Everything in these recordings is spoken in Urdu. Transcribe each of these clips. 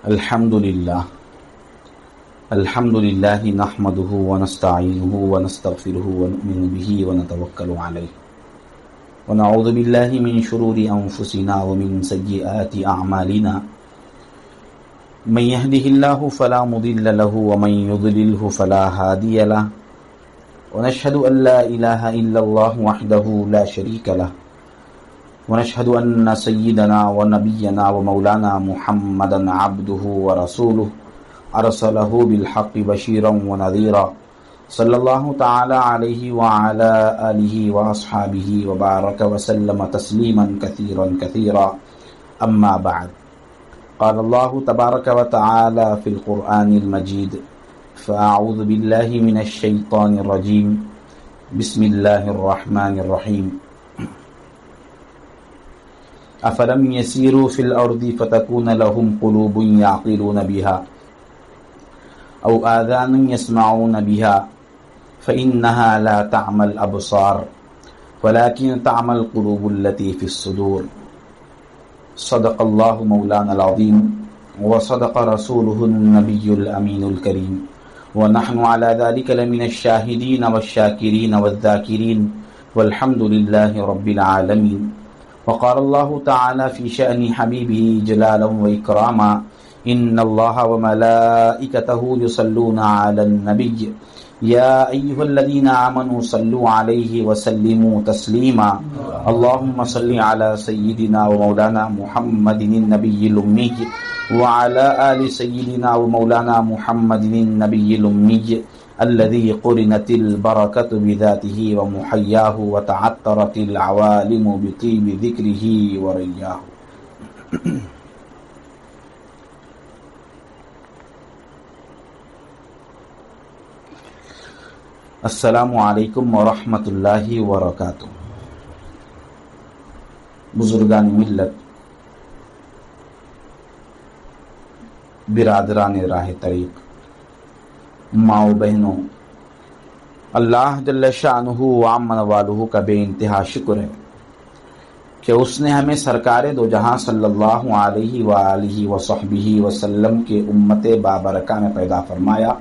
الحمدللہ نحمده ونستعینه ونستغفره ونؤمن به ونتوکل علیہ ونعوذ باللہ من شرور انفسنا ومن سیئات اعمالنا من يهده الله فلا مضل له ومن يضلله فلا هادي له ونشهد ان لا اله الا الله وحده لا شريك له ونشهد ان سيدنا ونبينا ومولانا محمدا عبده ورسوله ارسله بالحق بشيرا ونذيرا صلى الله تعالى عليه وعلى آله واصحابه وبارك وسلم تسليما كثيرا كثيرا اما بعد قال الله تبارك وتعالى في القرآن المجيد فأعوذ بالله من الشيطان الرجيم بسم الله الرحمن الرحيم أفلم يسيروا في الأرض فتكون لهم قلوب يعقلون بها أو آذان يسمعون بها فإنها لا تعمى الأبصار ولكن تعمى القلوب التي في الصدور صدق الله مولانا العظيم وصدق رسوله النبي الأمين الكريم ونحن على ذلك لمن الشاهدين والشاكرين والذاكرين والحمد لله رب العالمين وقال الله تعالى في شأن حبيبه جلالا وإكراما إن الله وملائكته يصلون على النبي يا أيها الذين آمنوا صلوا عليه وسلموا تسليما اللهم صل على سيدنا ومولانا محمد النبي الأمي وعلى آل سيدنا ومولانا محمد النبي الأمي الذي قرنت البركة بذاته ومحياه وتعطرت العوالم بطيب ذكره ورياه. السلام علیکم ورحمۃ اللہ وبرکاتہ. بزرگان ملت، برادران راہ طریق، ماؤں بہنوں، اللہ جل شانہ وعمن والہ کا بے انتہا شکر ہے کہ اس نے ہمیں سرکار دو جہاں صلی اللہ علیہ وآلہ وصحبہ وسلم کے امت بابرکہ میں پیدا فرمایا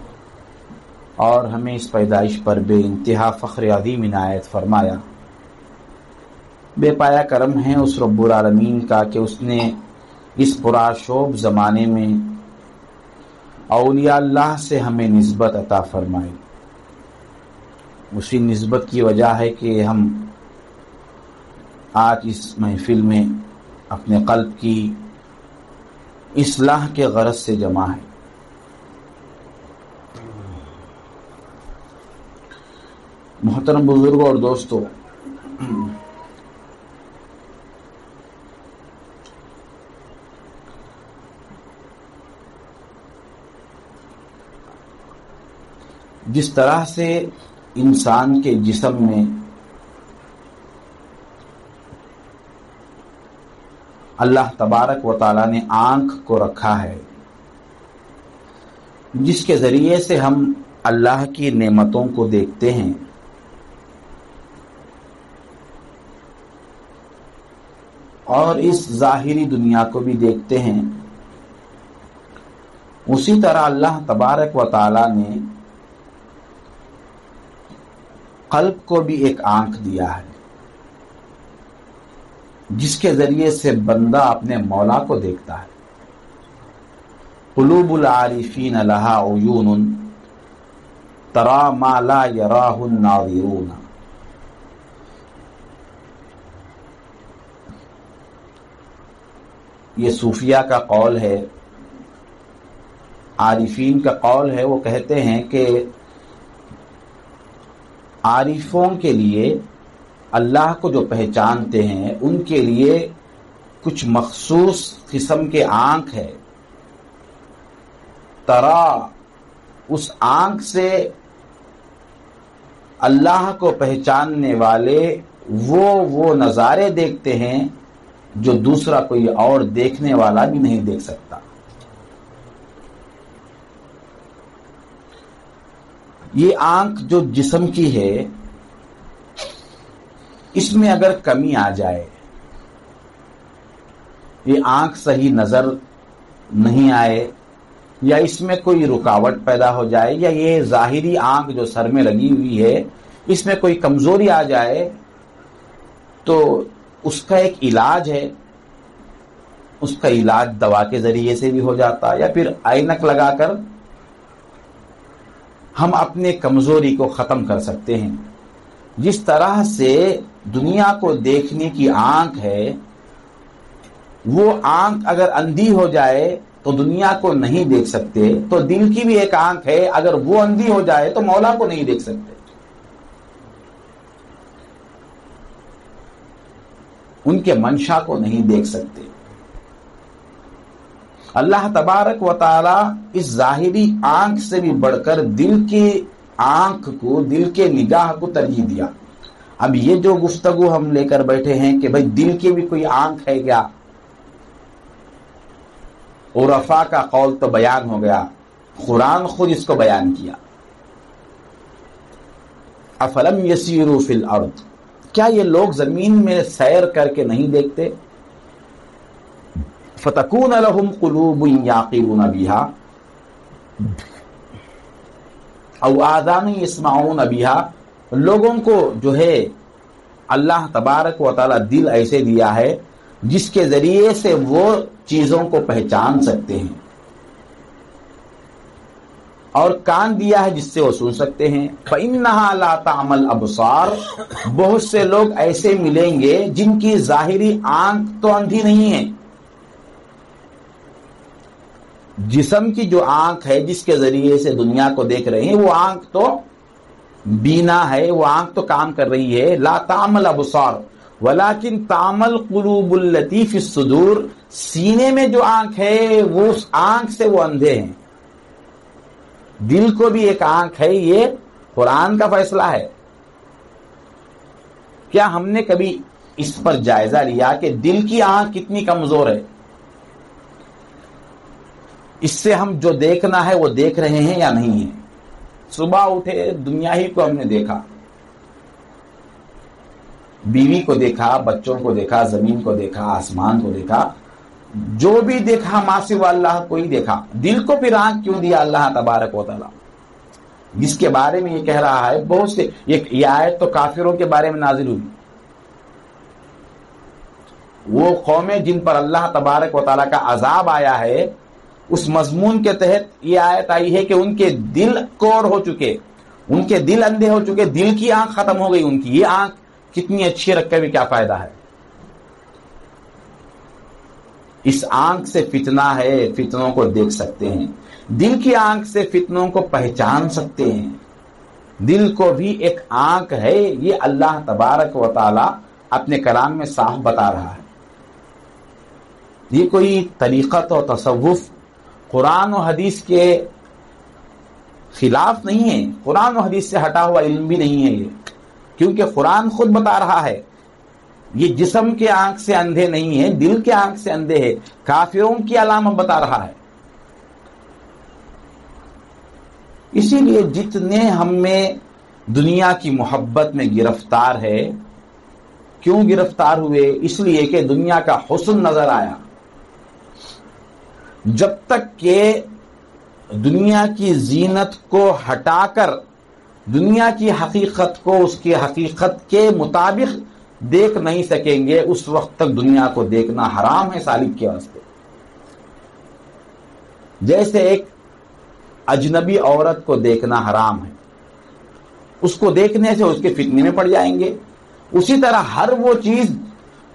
اور ہمیں اس پیدائش پر بے انتہا فخر عظیم عنایت فرمایا. بے پایا کرم ہے اس رب العالمین کا کہ اس نے اس پرآشوب زمانے میں اولیاء اللہ سے ہمیں نسبت عطا فرمائی. اسی نسبت کی وجہ ہے کہ ہم آج اس محفل میں اپنے قلب کی اصلاح کے غرض سے جمع ہیں. محترم بزرگوں اور دوستوں، جس طرح سے انسان کے جسم میں اللہ تبارک و تعالی نے آنکھ کو رکھا ہے، جس کے ذریعے سے ہم اللہ کی نعمتوں کو دیکھتے ہیں، اور اس ظاہری دنیا کو بھی دیکھتے ہیں، اسی طرح اللہ تبارک و تعالی نے قلب کو بھی ایک آنکھ دیا ہے، جس کے ذریعے سے بندہ اپنے مولا کو دیکھتا ہے. قلوب العارفین لها عیون ترى ما لا يراه الناظرون. یہ صوفیہ کا قول ہے، عارفین کا قول ہے. وہ کہتے ہیں کہ عارفوں کے لیے اللہ کو جو پہچانتے ہیں ان کے لیے کچھ مخصوص قسم کے آنکھ ہے. ترا، اس آنکھ سے اللہ کو پہچاننے والے وہ نظارے دیکھتے ہیں جو دوسرا کوئی اور دیکھنے والا بھی نہیں دیکھ سکتا. یہ آنکھ جو جسم کی ہے، اس میں اگر کمی آ جائے، یہ آنکھ صحیح نظر نہیں آئے یا اس میں کوئی رکاوٹ پیدا ہو جائے یا یہ ظاہری آنکھ جو سر میں لگی ہوئی ہے اس میں کوئی کمزوری آ جائے تو اس کا ایک علاج ہے. اس کا علاج دوا کے ذریعے سے بھی ہو جاتا یا پھر اینک لگا کر ہم اپنے کمزوری کو ختم کر سکتے ہیں. جس طرح سے دنیا کو دیکھنے کی آنکھ ہے وہ آنکھ اگر اندھی ہو جائے تو دنیا کو نہیں دیکھ سکتے، تو دل کی بھی ایک آنکھ ہے، اگر وہ اندھی ہو جائے تو مولا کو نہیں دیکھ سکتے. ان کے منشا کو نہیں دیکھ سکتے. اللہ تبارک و تعالی اس ظاہری آنکھ سے بھی بڑھ کر دل کی آنکھ کو، دل کے نگاہ کو ترجیح دیا. اب یہ جو گفتگو ہم لے کر بیٹھے ہیں کہ بھئی دل کی بھی کوئی آنکھ ہے کیا، عرفاء کا قول تو بیان ہو گیا، قرآن خود اس کو بیان کیا. افلم یسیروا فی الارض، کیا یہ لوگ زمین میں سیر کر کے نہیں دیکھتے؟ فتکون لہم قلوب یعقلون بہا او آذان یسمعون بہا، لوگوں کو جو ہے اللہ تبارک و تعالی دل ایسے دیا ہے جس کے ذریعے سے وہ چیزوں کو پہچان سکتے ہیں، اور کان دیا ہے جس سے وہ سن سکتے ہیں. فإنها لا تعمى الأبصار، بہت سے لوگ ایسے ملیں گے جن کی ظاہری آنکھ تو اندھی نہیں ہے، جسم کی جو آنکھ ہے جس کے ذریعے سے دنیا کو دیکھ رہے ہیں وہ آنکھ تو بینا ہے، وہ آنکھ تو کام کر رہی ہے. لا تعمى الأبصار ولیکن تعمى القلوب التي في الصدور، سینے میں جو آنکھ ہے وہ اس آنکھ سے وہ اندھے ہیں. دل کو بھی ایک آنکھ ہے، یہ قرآن کا فیصلہ ہے. کیا ہم نے کبھی اس پر جائزہ لیا کہ دل کی آنکھ کتنی کمزور ہے؟ اس سے ہم جو دیکھنا ہے وہ دیکھ رہے ہیں یا نہیں ہیں؟ صبح اٹھے دنیا ہی کو ہم نے دیکھا، بیوی کو دیکھا، بچوں کو دیکھا، زمین کو دیکھا، آسمان کو دیکھا، جو بھی دیکھا ما سوا اللہ کو ہی دیکھا. دل کو پھر آنکھ کیوں دیا اللہ تبارک و تعالی؟ جس کے بارے میں یہ کہہ رہا ہے بہت سے، یہ آیت تو کافروں کے بارے میں نازل ہوئی. وہ قومیں جن پر اللہ تبارک و تعالی کا عذاب آیا ہے اس مضمون کے تحت یہ آیت آئی ہے کہ ان کے دل کوڑ ہو چکے، ان کے دل اندھے ہو چکے، دل کی آنکھ ختم ہو گئی ان کی. یہ آنکھ کتنی اچھی رکھ کے بھی کیا فائدہ ہے؟ اس آنکھ سے فتنہ ہے، فتنوں کو دیکھ سکتے ہیں. دل کی آنکھ سے فتنوں کو پہچان سکتے ہیں. دل کو بھی ایک آنکھ ہے، یہ اللہ تبارک و تعالی اپنے کلام میں صاف بتا رہا ہے. یہ کوئی طریقت اور تصوف قرآن و حدیث کے خلاف نہیں ہے، قرآن و حدیث سے ہٹا ہوا علم بھی نہیں ہے یہ، کیونکہ قرآن خود بتا رہا ہے یہ جسم کے آنکھ سے اندھے نہیں ہیں، دل کے آنکھ سے اندھے ہیں. کافروں کی علامت بتا رہا ہے. اسی لیے جتنے ہم میں دنیا کی محبت میں گرفتار ہے، کیوں گرفتار ہوئے؟ اس لیے کہ دنیا کا حسن نظر آیا. جب تک کہ دنیا کی زینت کو ہٹا کر دنیا کی حقیقت کو اس کی حقیقت کے مطابق دیکھ نہیں سکیں گے، اس وقت تک دنیا کو دیکھنا حرام ہے سالک کے واسطے. جیسے ایک اجنبی عورت کو دیکھنا حرام ہے، اس کو دیکھنے سے اس کے فتنے میں پڑ جائیں گے، اسی طرح ہر وہ چیز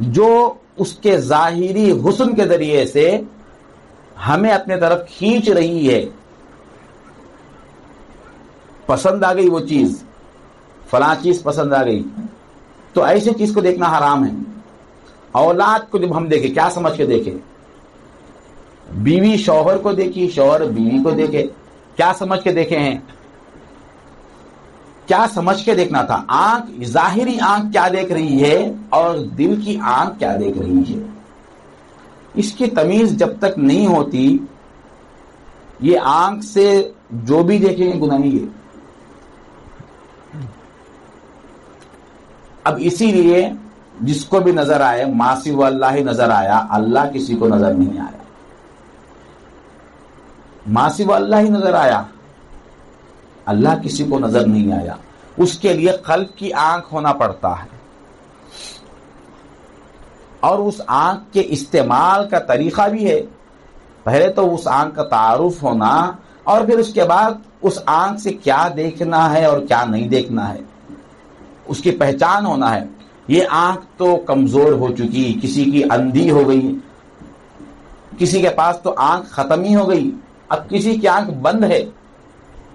جو اس کے ظاہری حسن کے ذریعے سے ہمیں اپنے طرف کھینچ رہی ہے، پسند آ گئی وہ چیز، فلاں چیز پسند آ گئی، تو ایسی چیز کو دیکھنا حرام ہے. اولاد کو جب ہم دیکھیں کیا سمجھ کے دیکھیں؟ بیوی شوہر کو دیکھی، شوہر بیوی کو دیکھے، کیا سمجھ کے دیکھے ہیں؟ کیا سمجھ کے دیکھنا تھا؟ آنکھ، ظاہری آنکھ کیا دیکھ رہی ہے اور دل کی آنکھ کیا دیکھ رہی ہے، اس کی تمیز جب تک نہیں ہوتی یہ آنکھ سے جو بھی دیکھیں گے گناہی ہے. اب اسی لیے جس کو بھی نظر آئے ما سوا اللہ ہی نظر آیا، اللہ کسی کو نظر نہیں آیا. ماں سوا اللہ ہی نظر آیا، اللہ کسی کو نظر نہیں آیا. اس کے لیے قلب کی آنکھ ہونا پڑتا ہے، اور اس آنکھ کے استعمال کا طریقہ بھی ہے. پہلے تو اس آنکھ کا تعارف ہونا، اور پھر اس کے بعد اس آنکھ سے کیا دیکھنا ہے اور کیا نہیں دیکھنا ہے، اس کی پہچان ہونا ہے. یہ آنکھ تو کمزور ہو چکی، کسی کی اندھی ہو گئی، کسی کے پاس تو آنکھ ختم ہی ہو گئی، اب کسی کی آنکھ بند ہے.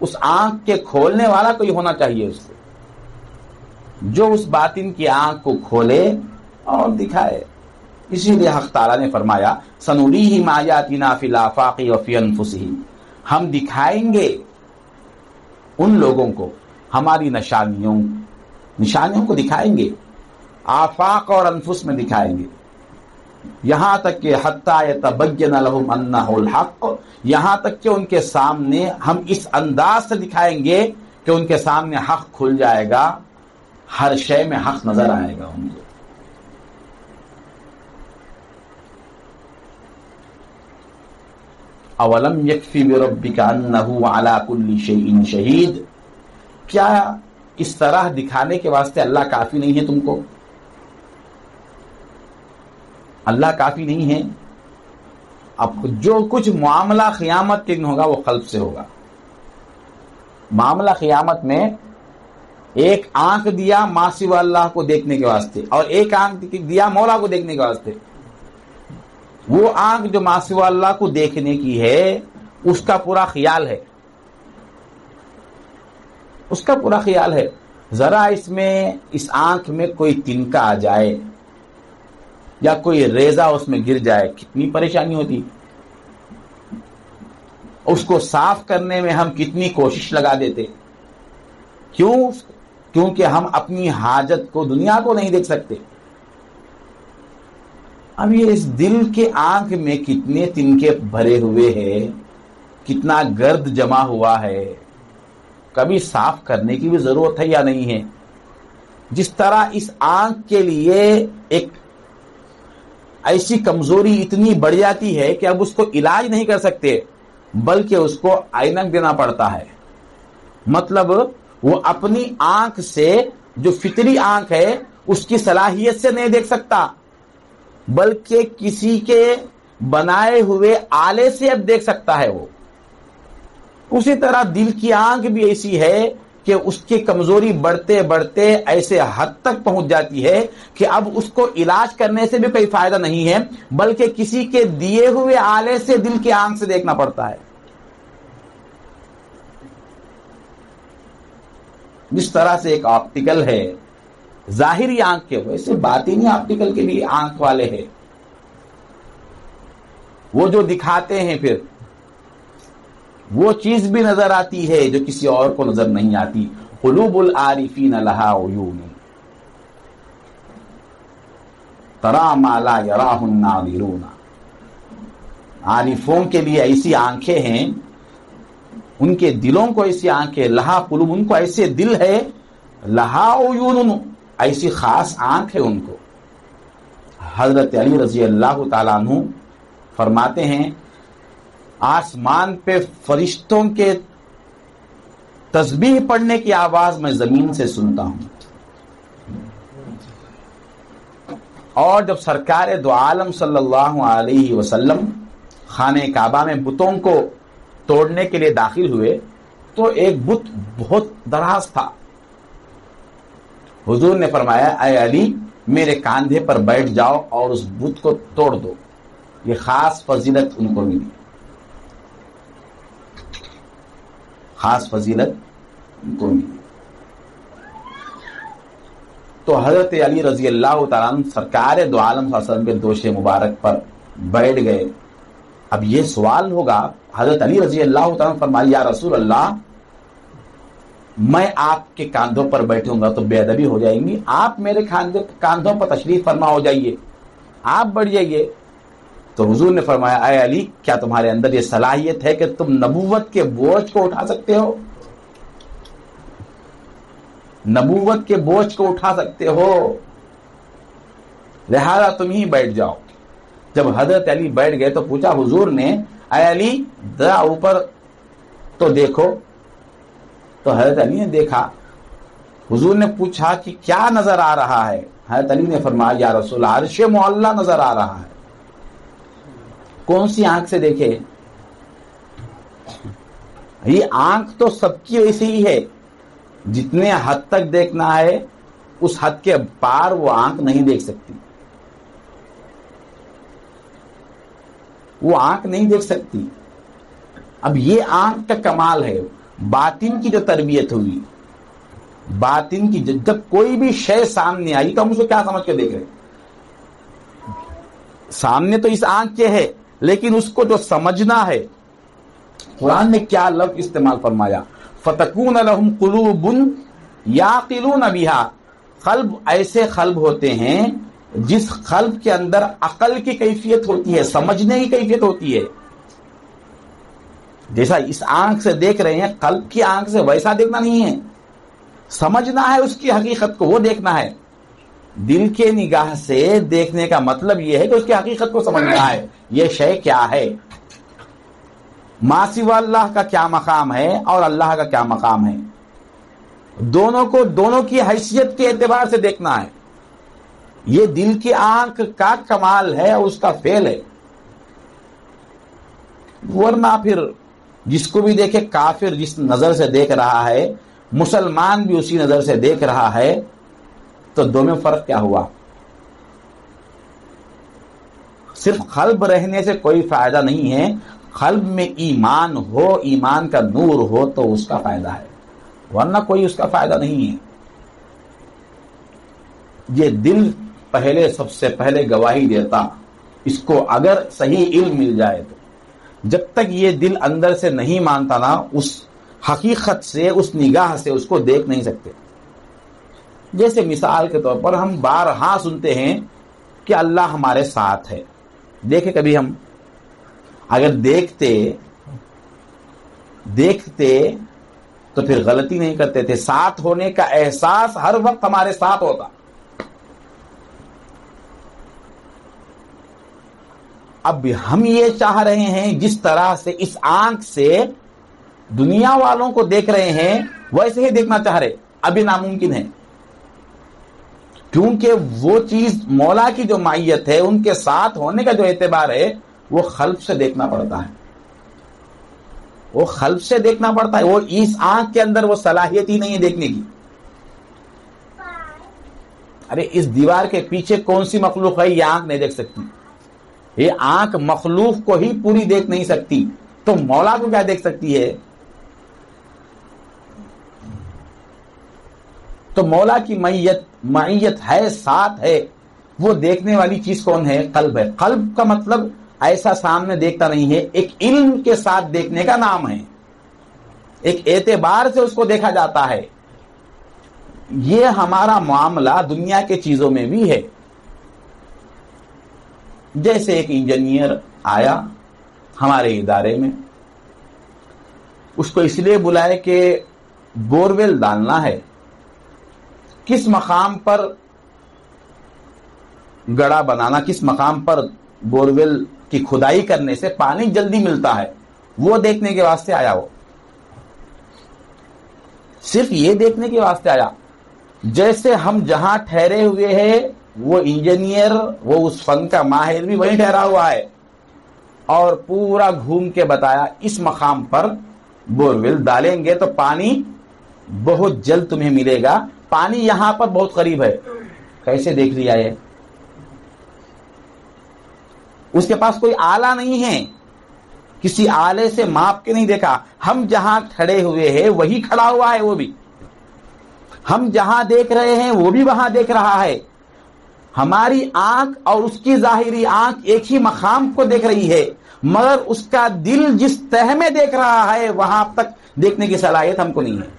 اس آنکھ کے کھولنے والا کوئی ہونا چاہیے اس کو، جو اس باطن کی آنکھ کو کھولے اور دکھائے. اسی لیے حق تعالیٰ نے فرمایا سنوریہم آیاتنا فی الآفاق وفی انفسہم، ہم دکھائیں گے ان لوگوں کو ہماری نشانیوں کو دکھائیں گے، آفاق اور انفس میں دکھائیں گے. یہاں تک کہ حتی یتبین لہم انہ الحق، یہاں تک کہ ان کے سامنے ہم اس انداز سے دکھائیں گے کہ ان کے سامنے حق کھل جائے گا، ہر شے میں حق نظر آئے گا ان کو. اولم یکفی بربک انہ علی کل شیء شہید، کیا اس طرح دکھانے کے واسطے اللہ کافی نہیں ہے تم کو؟ اللہ کافی نہیں ہے. اب جو کچھ معاملہ قیامت کے دن ہوگا وہ قلب سے ہوگا. معاملہ قیامت میں ایک آنکھ دیا ماں سوا اللہ کو دیکھنے کے واسطے، اور ایک آنکھ دیا مولا کو دیکھنے کے واسطے. وہ آنکھ جو ماں سوا اللہ کو دیکھنے کی ہے اس کا پورا خیال ہے، اس کا پورا خیال ہے. ذرا اس آنکھ میں کوئی تنکا آ جائے یا کوئی ریزہ اس میں گر جائے، کتنی پریشانی ہوتی. اس کو صاف کرنے میں ہم کتنی کوشش لگا دیتے. کیونکہ ہم اپنی حاجت کو، دنیا کو نہیں دیکھ سکتے. اب یہ اس دل کے آنکھ میں کتنے تنکے بھرے ہوئے ہیں، کتنا گرد جمع ہوا ہے، کبھی صاف کرنے کی بھی ضرورت ہے یا نہیں ہے. جس طرح اس آنکھ کے لیے ایک ایسی کمزوری اتنی بڑھ جاتی ہے کہ اب اس کو علاج نہیں کر سکتے، بلکہ اس کو عینک دینا پڑتا ہے. مطلب وہ اپنی آنکھ سے، جو فطری آنکھ ہے اس کی صلاحیت سے نہیں دیکھ سکتا، بلکہ کسی کے بنائے ہوئے آلے سے اب دیکھ سکتا ہے. وہ اسی طرح دل کی آنکھ بھی ایسی ہے کہ اس کی کمزوری بڑھتے بڑھتے ایسے حد تک پہنچ جاتی ہے کہ اب اس کو علاج کرنے سے بھی کوئی فائدہ نہیں ہے، بلکہ کسی کے دیے ہوئے آلے سے دل کی آنکھ سے دیکھنا پڑتا ہے. جس طرح سے ایک آپٹیکل ہے ظاہری آنکھ کے، ویسے باطنی آپٹیکل کے بھی آنکھ والے ہیں. وہ جو دکھاتے ہیں پھر وہ چیز بھی نظر آتی ہے جو کسی اور کو نظر نہیں آتی. قلوب العارفین لہا عیون تری ما لا یراہ الناظرون، عارفوں کے لیے ایسی آنکھیں ہیں، ان کے دلوں کو ایسی آنکھیں، لہا قلوب، ان کو ایسے دل ہے، لہا عیون، ایسی خاص آنکھ ہے ان کو. حضرت علی رضی اللہ تعالیٰ عنہ فرماتے ہیں آسمان پہ فرشتوں کے تسبیح پڑھنے کی آواز میں زمین سے سنتا ہوں، اور جب سرکار دو عالم صلی اللہ علیہ وسلم خانہ کعبہ میں بتوں کو توڑنے کے لیے داخل ہوئے تو ایک بت بہت دراز تھا. حضور نے فرمایا اے علی میرے کاندھے پر بیٹھ جاؤ اور اس بت کو توڑ دو. یہ خاص فضیلت ان کو ملی، خاص فضیلت ان کو ملی. تو حضرت علی رضی اللہ تعالیٰ عنہ سرکار دو عالم صلی اللہ علیہ وسلم کے دوش مبارک پر بیٹھ گئے. اب یہ سوال ہوگا، حضرت علی رضی اللہ تعالیٰ عنہ فرمایا یا رسول اللہ میں آپ کے کاندھوں پر بیٹھوں گا تو بے ادبی ہو جائیں گی، آپ میرے کاندھوں پر تشریف فرما ہو جائیے، آپ بڑھ جائیے. تو حضور نے فرمایا اے علی کیا تمہارے اندر یہ صلاحیت ہے کہ تم نبوت کے بوجھ کو اٹھا سکتے ہو؟ نبوت کے بوجھ کو اٹھا سکتے ہو، لہذا تم ہی بیٹھ جاؤ. جب حضرت علی بیٹھ گئے تو پوچھا حضور نے اے علی ذرا اوپر تو دیکھو. تو حضرت علی نے دیکھا. حضور نے پوچھا کہ کیا نظر آ رہا ہے؟ حضرت علی نے فرمایا یا رسول اللہ عرش معلی نظر آ رہا ہے. کون سی آنکھ سے دیکھے؟ یہ آنکھ تو سب کی ویسی ہی ہے. جتنے حد تک دیکھنا ہے اس حد کے پار وہ آنکھ نہیں دیکھ سکتی. وہ آنکھ نہیں دیکھ سکتی. اب یہ آنکھ کا کمال ہے. باطن کی جو تربیت ہوئی، باطن کی جب کوئی بھی شے سامنے آئی تو ہم اس کو کیا سمجھ کے دیکھ رہے ہیں؟ سامنے تو اس آنکھ کے ہے، لیکن اس کو جو سمجھنا ہے، قرآن نے کیا لفظ استعمال فرمایا؟ فَتَكُونَ لَهُمْ قُلُوبٌ يَعْقِلُونَ بِهَا. قلب ایسے قلب ہوتے ہیں جس قلب کے اندر عقل کی کیفیت ہوتی ہے، سمجھنے کی کیفیت ہوتی ہے. جیسا اس آنکھ سے دیکھ رہے ہیں، قلب کی آنکھ سے ویسا دیکھنا نہیں ہے. سمجھنا ہے اس کی حقیقت کو، وہ دیکھنا ہے. دل کے نگاہ سے دیکھنے کا مطلب یہ ہے کہ اس کی حقیقت کو سمجھنا ہے. یہ شے کیا ہے، ما سوا اللہ کا کیا مقام ہے اور اللہ کا کیا مقام ہے. دونوں کو دونوں کی حیثیت کے اعتبار سے دیکھنا ہے. یہ دل کی آنکھ کا کمال ہے اور اس کا فعل ہے. ورنہ پھر جس کو بھی دیکھے، کافر جس نظر سے دیکھ رہا ہے، مسلمان بھی اسی نظر سے دیکھ رہا ہے، تو دونوں میں فرق کیا ہوا؟ صرف قلب رہنے سے کوئی فائدہ نہیں ہے. قلب میں ایمان ہو، ایمان کا نور ہو تو اس کا فائدہ ہے، ورنہ کوئی اس کا فائدہ نہیں ہے. یہ دل پہلے سب سے پہلے گواہی دیتا. اس کو اگر صحیح علم مل جائے تو جب تک یہ دل اندر سے نہیں مانتا نا، اس حقیقت سے، اس نگاہ سے اس کو دیکھ نہیں سکتے. جیسے مثال کے طور پر ہم بارہا سنتے ہیں کہ اللہ ہمارے ساتھ ہے. دیکھیں کبھی ہم اگر دیکھتے تو پھر غلطی نہیں کرتے تھے. ساتھ ہونے کا احساس ہر وقت ہمارے ساتھ ہوتا. اب ہم یہ چاہ رہے ہیں جس طرح سے اس آنکھ سے دنیا والوں کو دیکھ رہے ہیں ویسے ہی دیکھنا چاہ رہے. اب یہ ناممکن ہے، کیونکہ وہ چیز مولا کی جو معیت ہے، ان کے ساتھ ہونے کا جو اعتبار ہے، وہ قلب سے دیکھنا پڑتا ہے. وہ قلب سے دیکھنا پڑتا ہے. وہ اس آنکھ کے اندر وہ صلاحیت ہی نہیں ہے دیکھنے کی. ارے اس دیوار کے پیچھے کون سی مخلوق ہے یہ آنکھ نہیں دیکھ سکتی. یہ آنکھ مخلوق کو ہی پوری دیکھ نہیں سکتی، تو مولا کو کیا دیکھ سکتی ہے؟ تو مولا کی معیت ہے، ساتھ ہے. وہ دیکھنے والی چیز کون ہے؟ قلب ہے. قلب کا مطلب ایسا سامنے دیکھتا نہیں ہے، ایک علم کے ساتھ دیکھنے کا نام ہے. ایک اعتبار سے اس کو دیکھا جاتا ہے. یہ ہمارا معاملہ دنیا کے چیزوں میں بھی ہے. جیسے ایک انجینئر آیا ہمارے ادارے میں، اس کو اس لیے بلائے کہ بورویل ڈالنا ہے. کس مقام پر گڑھا بنانا، کس مقام پر بورویل کی کھدائی کرنے سے پانی جلدی ملتا ہے، وہ دیکھنے کے واسطے آیا. وہ صرف یہ دیکھنے کے واسطے آیا. جیسے ہم جہاں ٹھہرے ہوئے ہیں، وہ انجینئر، وہ اس فن کا ماہر بھی وہیں ٹھہرا ہوا ہے، اور پورا گھوم کے بتایا اس مقام پر بورویل ڈالیں گے تو پانی بہت جلد تمہیں ملے گا. پانی یہاں پر بہت قریب ہے. کیسے دیکھ لیا ہے؟ اس کے پاس کوئی آلہ نہیں ہے، کسی آلے سے ماپ کے نہیں دیکھا. ہم جہاں کھڑے ہوئے ہیں وہی کھڑا ہوا ہے. وہ بھی ہم جہاں دیکھ رہے ہیں وہ بھی وہاں دیکھ رہا ہے. ہماری آنکھ اور اس کی ظاہری آنکھ ایک ہی مقام کو دیکھ رہی ہے، مگر اس کا دل جس تہ میں دیکھ رہا ہے وہاں تک دیکھنے کی صلاحیت ہم کو نہیں ہے.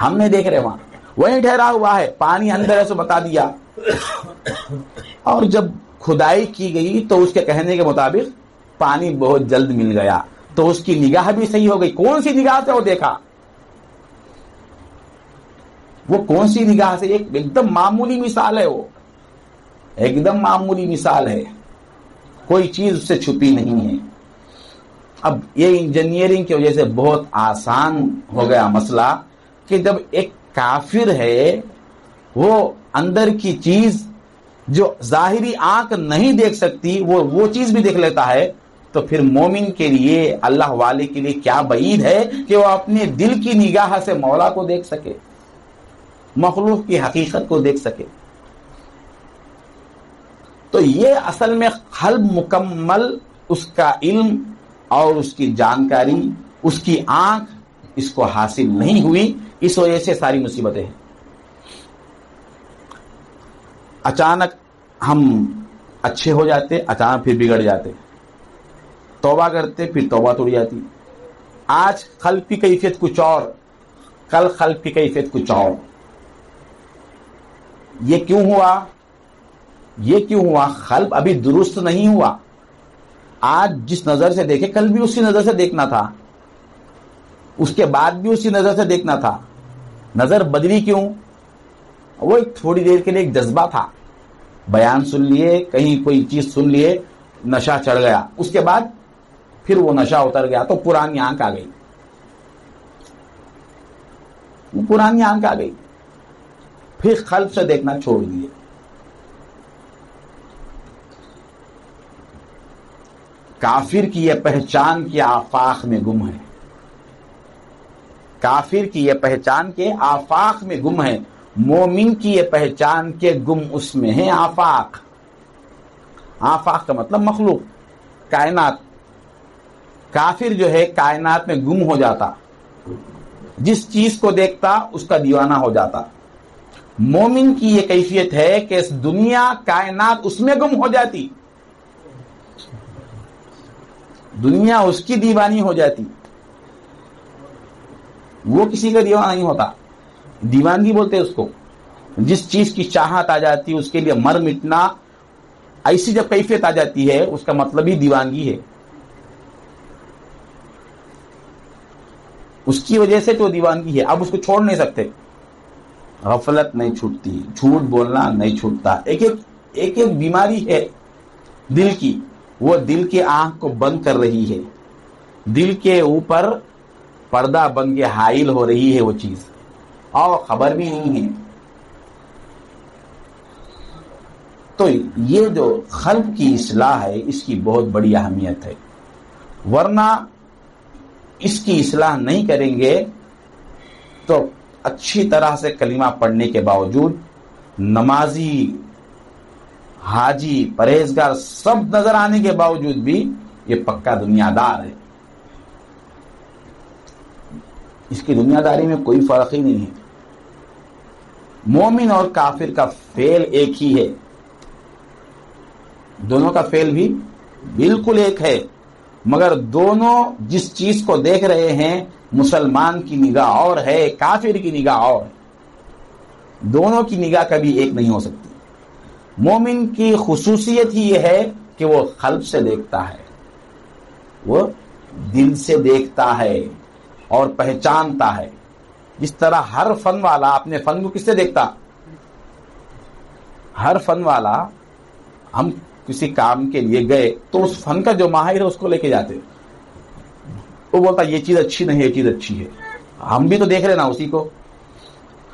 ہم نہیں دیکھ رہے، وہاں وہیں ٹھہرا ہوا ہے. پانی اندر ہے سو بتا دیا. اور جب کھدائی کی گئی تو اس کے کہنے کے مطابق پانی بہت جلد مل گیا. تو اس کی نگاہ بھی صحیح ہو گئی. کون سی نگاہ سے وہ دیکھا؟ وہ کون سی نگاہ سے؟ ایک دم معمولی مثال ہے. وہ ایک دم معمولی مثال ہے، کوئی چیز اس سے چھپی نہیں ہے. اب یہ انجینئرنگ کی وجہ سے بہت آسان ہو گیا مسئلہ کہ جب ایک کافر ہے وہ اندر کی چیز جو ظاہری آنکھ نہیں دیکھ سکتی وہ چیز بھی دیکھ لیتا ہے، تو پھر مومن کے لیے، اللہ والے کے لیے کیا بعید ہے کہ وہ اپنے دل کی نگاہ سے مولا کو دیکھ سکے، مخلوق کی حقیقت کو دیکھ سکے۔ تو یہ اصل میں قلب مکمل اس کا علم اور اس کی جانکاری، اس کی آنکھ اس کو حاصل نہیں ہوئی، اس وجہ سے ساری مصیبتیں ہیں۔ اچانک ہم اچھے ہو جاتے، اچانک پھر بگڑ جاتے، توبہ کرتے پھر توبہ توڑ جاتی۔ آج قلب کی کیفیت کچھ اور، کل قلب کی کیفیت کچھ اور۔ یہ کیوں ہوا؟ یہ کیوں ہوا؟ قلب ابھی درست نہیں ہوا۔ آج جس نظر سے دیکھے کل بھی اسی نظر سے دیکھنا تھا، اس کے بعد بھی اسی نظر سے دیکھنا تھا۔ نظر بدلی کیوں؟ وہ ایک تھوڑی دیر کے لیے ایک جذبہ تھا، بیان سن لیے، کہیں کوئی چیز سن لیے، نشہ چڑھ گیا، اس کے بعد پھر وہ نشہ اتر گیا تو پرانی آنکھ آ گئی، وہ پرانی آنکھ آ گئی، پھر قلب سے دیکھنا چھوڑ دیے۔ کافر کی یہ پہچان کے آفاق میں گم ہے، کافر کی یہ پہچان کے آفاق میں گم ہے، مومن کی یہ پہچان کے گم اس میں ہے آفاق۔ آفاق کا مطلب مخلوق، کائنات۔ کافر جو ہے کائنات میں گم ہو جاتا، جس چیز کو دیکھتا اس کا دیوانہ ہو جاتا۔ مومن کی یہ کیفیت ہے کہ اس دنیا کائنات اس میں گم ہو جاتی، دنیا اس کی دیوانی ہو جاتی، وہ کسی کا دیوانہ نہیں ہوتا۔ دیوانگی بولتے اس کو، جس چیز کی چاہت آ جاتی اس کے لیے مر مٹنا، ایسی جب کیفیت آ جاتی ہے اس کا مطلب ہی دیوانگی ہے۔ اس کی وجہ سے تو دیوانگی ہے، اب اس کو چھوڑ نہیں سکتے۔ غفلت نہیں چھوٹتی، جھوٹ بولنا نہیں چھوٹتا، ایک ایک بیماری ہے دل کی، وہ دل کے آنکھ کو بند کر رہی ہے، دل کے اوپر پردہ بن کے حائل ہو رہی ہے وہ چیز، اور خبر بھی نہیں ہے۔ تو یہ جو قلب کی اصلاح ہے اس کی بہت بڑی اہمیت ہے، ورنہ اس کی اصلاح نہیں کریں گے تو اچھی طرح سے کلمہ پڑھنے کے باوجود، نمازی، حاجی، پرہیزگار سب نظر آنے کے باوجود بھی یہ پکا دنیا دار ہے۔ اس کی دنیا داری میں کوئی فرق ہی نہیں ہے۔ مومن اور کافر کا فعل ایک ہی ہے، دونوں کا فعل بھی بالکل ایک ہے، مگر دونوں جس چیز کو دیکھ رہے ہیں، مسلمان کی نگاہ اور ہے، کافر کی نگاہ اور ہے، دونوں کی نگاہ کبھی ایک نہیں ہو سکتی۔ مومن کی خصوصیت ہی یہ ہے کہ وہ قلب سے دیکھتا ہے، وہ دل سے دیکھتا ہے اور پہچانتا ہے۔ جس طرح ہر فن والا اپنے فن کو کس سے دیکھتا؟ ہر فن والا، ہم کسی کام کے لیے گئے تو اس فن کا جو ماہر ہے اس کو لے کے جاتے، وہ بولتا یہ چیز اچھی نہیں، یہ چیز اچھی ہے۔ ہم بھی تو دیکھ رہے نا اسی کو،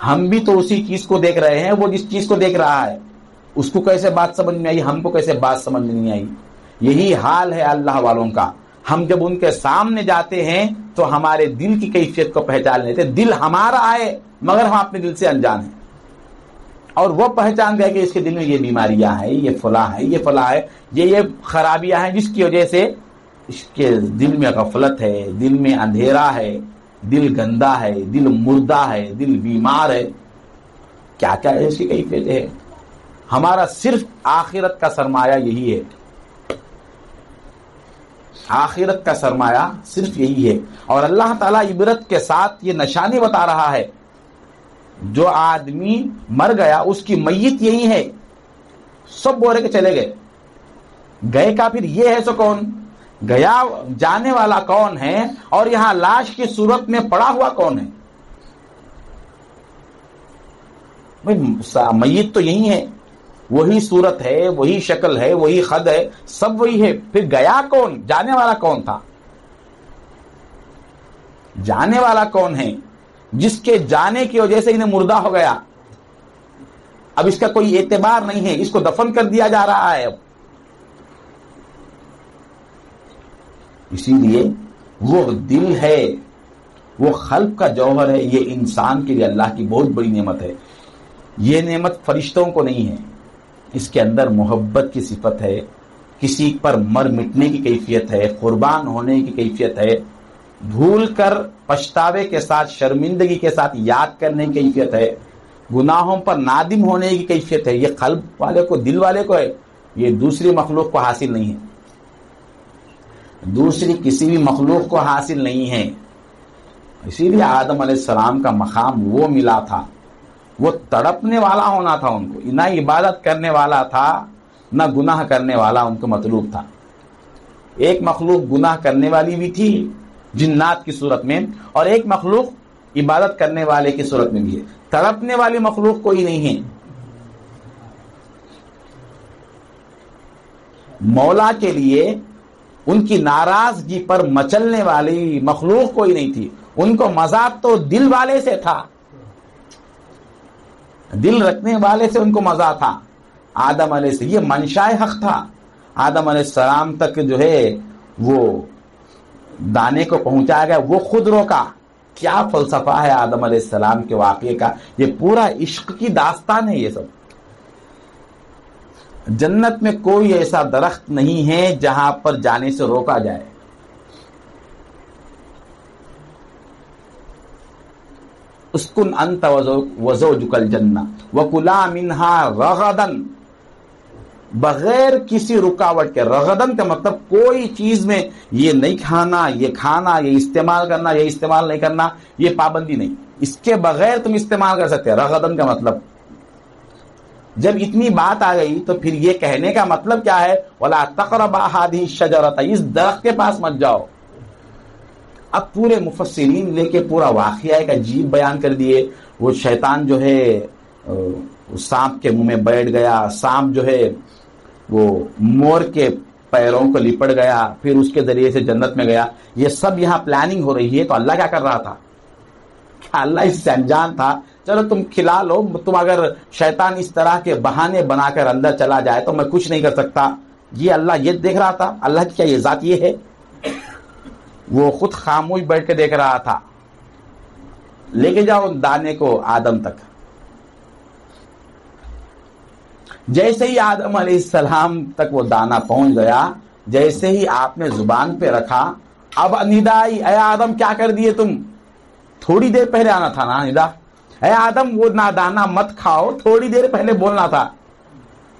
ہم بھی تو اسی چیز کو دیکھ رہے ہیں، وہ جس چیز کو دیکھ رہا ہے اس کو کیسے بات سمجھ میں آئی، ہم کو کیسے بات سمجھ میں نہیں آئی۔ یہی حال ہے اللہ والوں کا، ہم جب ان کے سامنے جاتے ہیں تو ہمارے دل کی کیفیت کو پہچان لیتے، دل ہمارا ہے مگر ہم اپنے دل سے انجان ہیں، اور وہ پہچان گئے کہ اس کے دل میں یہ بیماریاں ہیں، یہ فلاں ہے، یہ فلاں ہے، یہ خرابیاں ہیں، جس کی وجہ سے اس کے دل میں غفلت ہے، دل میں اندھیرا ہے، دل گندا ہے، دل مردہ ہے، دل بیمار ہے، کیا کیا ہے اس کی کیفیت ہے۔ ہمارا صرف آخرت کا سرمایہ یہی ہے، آخرت کا سرمایہ صرف یہی ہے۔ اور اللہ تعالیٰ عبرت کے ساتھ یہ نشانی بتا رہا ہے، جو آدمی مر گیا اس کی میت یہی ہے، سب بورے کے چلے گئے، گئے کا پھر یہ ہے سو کون، گیا جانے والا کون ہے، اور یہاں لاش کی صورت میں پڑا ہوا کون ہے؟ میت تو یہی ہے، وہی صورت ہے، وہی شکل ہے، وہی خد ہے، سب وہی ہے، پھر گیا کون، جانے والا کون تھا؟ جانے والا کون ہے؟ جس کے جانے کی وجہ سے انہیں مردہ ہو گیا، اب اس کا کوئی اعتبار نہیں ہے، اس کو دفن کر دیا جا رہا ہے۔ اب اسی لیے وہ دل ہے، وہ خلق کا جوہر ہے، یہ انسان کے لیے اللہ کی بہت بڑی نعمت ہے۔ یہ نعمت فرشتوں کو نہیں ہے، اس کے اندر محبت کی صفت ہے، کسی پر مر مٹنے کی کیفیت ہے، قربان ہونے کی کیفیت ہے، بھول کر پچھتاوے کے ساتھ شرمندگی کے ساتھ یاد کرنے کی کیفیت ہے، گناہوں پر نادم ہونے کی کیفیت ہے۔ یہ قلب والے کو، دل والے کو ہے، یہ دوسری مخلوق کو حاصل نہیں ہے، دوسری کسی بھی مخلوق کو حاصل نہیں ہے۔ اسی لیے آدم علیہ السلام کا مقام وہ ملا تھا، وہ تڑپنے والا ہونا تھا، ان کو نہ عبادت کرنے والا تھا نہ گناہ کرنے والا ان کو مطلوب تھا۔ ایک مخلوق گناہ کرنے والی بھی تھی جنات کی صورت میں، اور ایک مخلوق عبادت کرنے والے کی صورت میں بھی ہے، تڑپنے والی مخلوق کوئی نہیں ہے۔ مولا کے لیے ان کی ناراضگی پر مچلنے والی مخلوق کوئی نہیں تھی، ان کو مزہ تو دل والے سے تھا، دل رکھنے والے سے ان کو مزہ تھا، آدم علیہ السلام۔ یہ منشائے حق تھا، آدم علیہ السلام تک جو ہے وہ دانے کو پہنچایا گیا، وہ خود روکا۔ کیا فلسفہ ہے آدم علیہ السلام کے واقعے کا، یہ پورا عشق کی داستان ہے۔ یہ سب جنت میں کوئی ایسا درخت نہیں ہے جہاں پر جانے سے روکا جائے۔ اسکن انت وزوجک الجنہ وکلا منہا رغدن، بغیر کسی رکاوٹ کے۔ رغدن کا مطلب کوئی چیز میں یہ نہیں کھانا، یہ کھانا، یہ استعمال کرنا، یہ استعمال نہیں کرنا، یہ پابندی نہیں، اس کے بغیر تم استعمال کر سکتے۔ رغدن کا مطلب جب اتنی بات آ گئی تو پھر یہ کہنے کا مطلب کیا ہے؟ وَلَا تَقْرَبَا هَٰذِهِ الشَّجَرَةَ، اس درخت کے پاس مت جاؤ۔ اب پورے مفسرین لے کے پورا واقعہ ایک عجیب بیان کر دیے۔ وہ شیطان جو ہے سانپ کے منہ میں بیٹھ گیا، سانپ جو ہے وہ مور کے پیروں کو لپٹ گیا، پھر اس کے ذریعے سے جنت میں گیا۔ یہ سب یہاں پلاننگ ہو رہی ہے، تو اللہ کیا کر رہا تھا؟ کیا اللہ اس سے انجان تھا؟ چلو تم کھلا لو، تم اگر شیطان اس طرح کے بہانے بنا کر اندر چلا جائے تو میں کچھ نہیں کر سکتا۔ یہ اللہ یہ دیکھ رہا تھا؟ اللہ کی کیا یہ ذات یہ ہے؟ وہ خود خاموش بیٹھ کے دیکھ رہا تھا۔ لے کے جاؤ دانے کو آدم تک۔ جیسے ہی آدم علیہ السلام تک وہ دانا پہنچ گیا، جیسے ہی آپ نے زبان پہ رکھا، اب ندا آئی، اے آدم کیا کر دیے تم؟ تھوڑی دیر پہلے آنا تھا نا ندا، اے آدم وہ نادانا مت کھاؤ، تھوڑی دیر پہلے بولنا تھا۔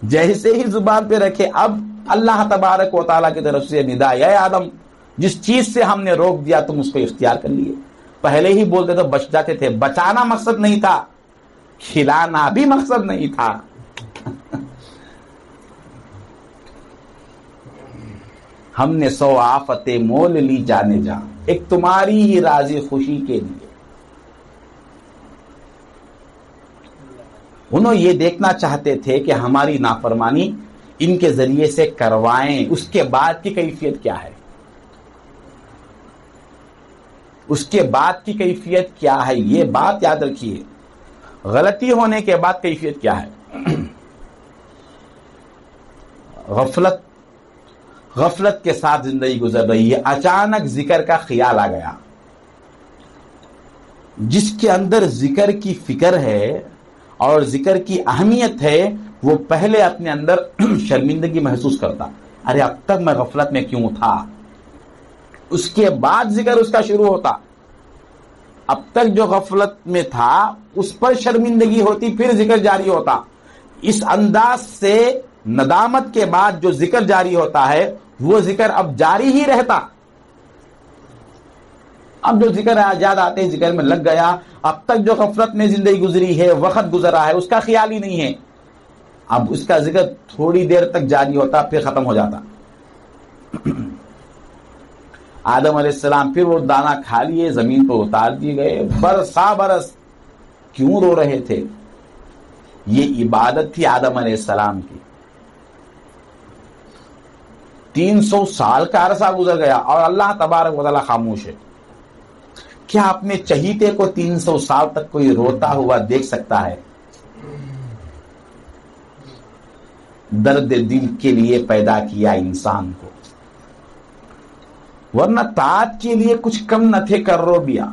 جیسے ہی زبان پہ رکھے، اب اللہ تبارک و تعالیٰ کی طرف سے ندا آئی، اے آدم جس چیز سے ہم نے روک دیا تم اس کو اختیار کر لیے۔ پہلے ہی بولتے تو بچ جاتے تھے، بچانا مقصد نہیں تھا، کھلانا بھی مقصد نہیں تھا۔ ہم نے 100 آفتیں مول لی جانے جا، ایک تمہاری ہی راضی خوشی کے لیے۔ انہوں یہ دیکھنا چاہتے تھے کہ ہماری نافرمانی ان کے ذریعے سے کروائیں، اس کے بعد کی کیفیت کیا ہے، اس کے بعد کی کیفیت کیا ہے، یہ بات یاد رکھیے۔ غلطی ہونے کے بعد کیفیت کیا ہے؟ غفلت کے ساتھ زندگی گزر رہی ہے، اچانک ذکر کا خیال آ گیا۔ جس کے اندر ذکر کی فکر ہے اور ذکر کی اہمیت ہے، وہ پہلے اپنے اندر شرمندگی محسوس کرتا، ارے اب تک میں غفلت میں کیوں تھا؟ اس کے بعد ذکر اس کا شروع ہوتا۔ اب تک جو غفلت میں تھا اس پر شرمندگی ہوتی، پھر ذکر جاری ہوتا۔ اس انداز سے ندامت کے بعد جو ذکر جاری ہوتا ہے وہ ذکر اب جاری ہی رہتا۔ اب جو ذکر یاد آتے ذکر میں لگ گیا، اب تک جو غفلت میں زندگی گزری ہے، وقت گزرا ہے، اس کا خیال ہی نہیں ہے، اب اس کا ذکر تھوڑی دیر تک جاری ہوتا پھر ختم ہو جاتا۔ آدم علیہ السلام پھر وہ دانا کھا لیے، زمین پر اتار دیے گئے، برسا برس کیوں رو رہے تھے؟ یہ عبادت تھی آدم علیہ السلام کی۔ 300 سال کا عرصہ گزر گیا اور اللہ تبارک و تعالیٰ خاموش ہے۔ کیا اپنے چہیتے کو 300 سال تک کوئی روتا ہوا دیکھ سکتا ہے؟ درد دل کے لیے پیدا کیا انسان کو، ورنہ طاعت کے لیے کچھ کم نہ تھے کرروبیا۔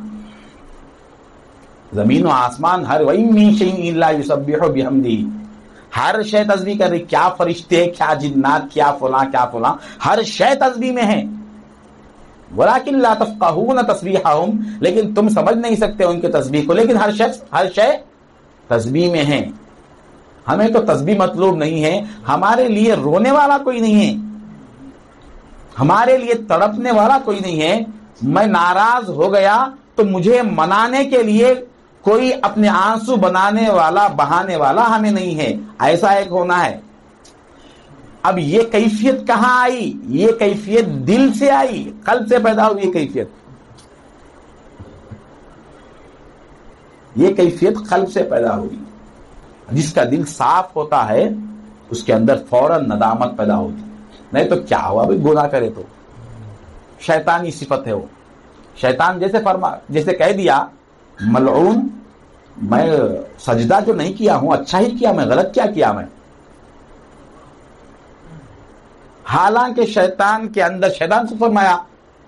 زمین و آسمان ہر وَإِن مِّن شَيْءٍ إِلَّا يُسَبِّحُ بِحَمْدِهِ، ہر شے تسبیح کر رہی، کیا فرشتے، کیا جنات، کیا فلاں کیا فلاں، ہر شے تسبیح میں ہے۔ وَلَٰكِن لَّا تَفْقَهُونَ تَسْبِيحَهُمْ، لیکن تم سمجھ نہیں سکتے ان کے تسبیح کو، لیکن ہر شے تسبیح میں ہے۔ ہمیں تو تسبیح مطلوب نہیں ہے، ہمارے لیے رونے والا کوئی نہیں ہے، ہمارے لیے تڑپنے والا کوئی نہیں ہے۔ میں ناراض ہو گیا تو مجھے منانے کے لیے کوئی اپنے آنسو بہانے والا ہمیں نہیں ہے، ایسا ایک ہونا ہے۔ اب یہ کیفیت کہاں آئی؟ یہ کیفیت دل سے آئی، قلب سے پیدا ہوئی کیفیت، یہ کیفیت قلب سے پیدا ہوئی۔ جس کا دل صاف ہوتا ہے اس کے اندر فوراً ندامت پیدا ہوتی، نہیں تو کیا ہوا بھائی، گناہ کرے تو شیطانی صفت ہے وہ۔ شیطان جیسے کہہ دیا ملعون، میں سجدہ جو نہیں کیا ہوں اچھا ہی کیا، میں غلط کیا کیا میں؟ حالانکہ شیطان کے اندر شیطان سے فرمایا،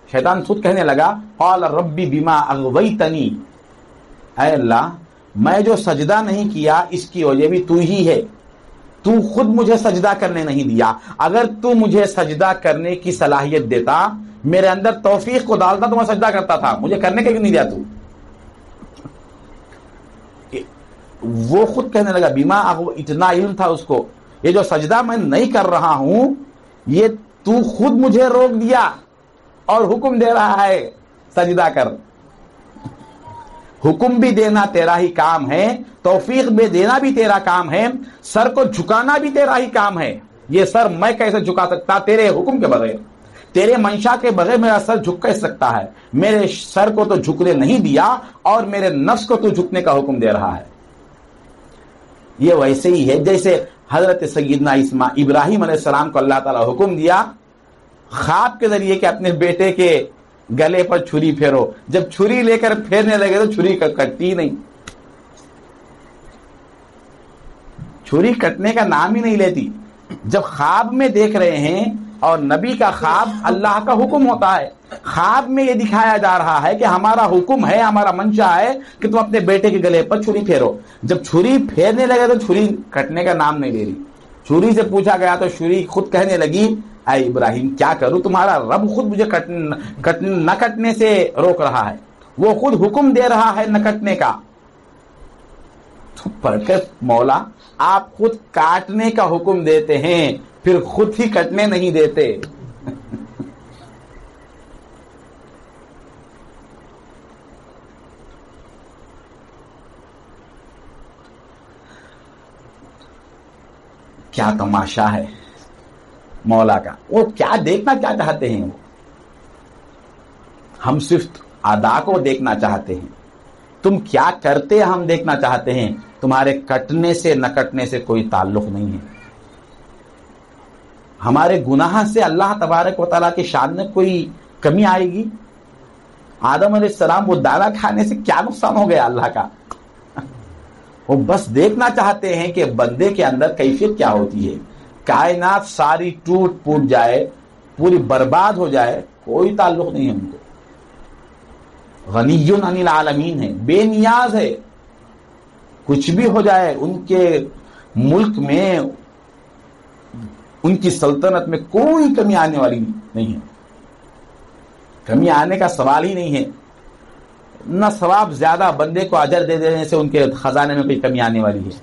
شیطان خود کہنے لگا قال ربی بما اغویتنی، اے اللہ میں جو سجدہ نہیں کیا اس کی وجہ بھی تو ہی ہے، تو خود مجھے سجدہ کرنے نہیں دیا، اگر تو مجھے سجدہ کرنے کی صلاحیت دیتا، میرے اندر توفیق کو ڈالتا تو میں سجدہ کرتا تھا، مجھے کرنے کے لیے نہیں دیا تو۔ وہ خود کہنے لگا بیما، اتنا علم تھا اس کو، یہ جو سجدہ میں نہیں کر رہا ہوں یہ تو خود مجھے روک دیا اور حکم دے رہا ہے سجدہ کر۔ حکم بھی دینا تیرا ہی کام ہے، توفیق بھی دینا بھی تیرا کام ہے، سر کو جھکانا بھی تیرا ہی کام ہے۔ یہ سر میں کیسے جھکا سکتا تیرے حکم کے بغیر؟ تیرے منشا کے بغیر میرا سر جھک کیسے سکتا ہے؟ میرے سر کو تو جھکنے نہیں دیا اور میرے نفس کو تو جھکنے کا حکم دے رہا ہے۔ یہ ویسے ہی ہے جیسے حضرت سیدنا ابراہیم علیہ السلام کو اللہ تعالیٰ حکم دیا خواب کے ذریعے کہ اپنے بیٹے کے گلے پر چھری پھیرو، جب چھری لے کر پھیرنے لگے تو چھری کٹتی نہیں، چھری کٹنے کا نام ہی نہیں لیتی۔ جب خواب میں دیکھ رہے ہیں، اور نبی کا خواب اللہ کا حکم ہوتا ہے، خواب میں یہ دکھایا جا رہا ہے کہ ہمارا حکم ہے، ہمارا منشا ہے کہ تم اپنے بیٹے کے گلے پر چھری پھیرو، جب چھری پھیرنے لگے تو چھری کٹنے کا نام نہیں لے رہی۔ چھری سے پوچھا گیا تو چھری خود کہنے لگی اے ابراہیم کیا کروں، تمہارا رب خود مجھے نہ کٹنے سے روک رہا ہے، وہ خود حکم دے رہا ہے نہ کٹنے کا۔ تو پڑھ کر مولا آپ خود کاٹنے کا حکم دیتے ہیں پھر خود ہی کٹنے نہیں دیتے۔ کیا تماشا ہے مولا کا، وہ کیا دیکھنا کیا چاہتے ہیں؟ ہم صرف ادا کو دیکھنا چاہتے ہیں، تم کیا کرتے ہم دیکھنا چاہتے ہیں، تمہارے کٹنے سے نہ کٹنے سے کوئی تعلق نہیں ہے۔ ہمارے گناہ سے اللہ تبارک و تعالیٰ کی شان میں کوئی کمی آئے گی؟ آدم علیہ السلام وہ دانا کھانے سے کیا نقصان ہو گیا اللہ کا؟ وہ بس دیکھنا چاہتے ہیں کہ بندے کے اندر کیفیت کیا ہوتی ہے۔ کائنات ساری ٹوٹ پھوٹ جائے، پوری برباد ہو جائے، کوئی تعلق نہیں ہے ان کو۔ غنی عن العالمین ہے، بے نیاز ہے، کچھ بھی ہو جائے ان کے ملک میں، ان کی سلطنت میں کوئی کمی آنے والی نہیں ہے، کمی آنے کا سوال ہی نہیں ہے۔ نہ ثواب زیادہ بندے کو اجر دے دینے سے ان کے خزانے میں کوئی کمی آنے والی ہے،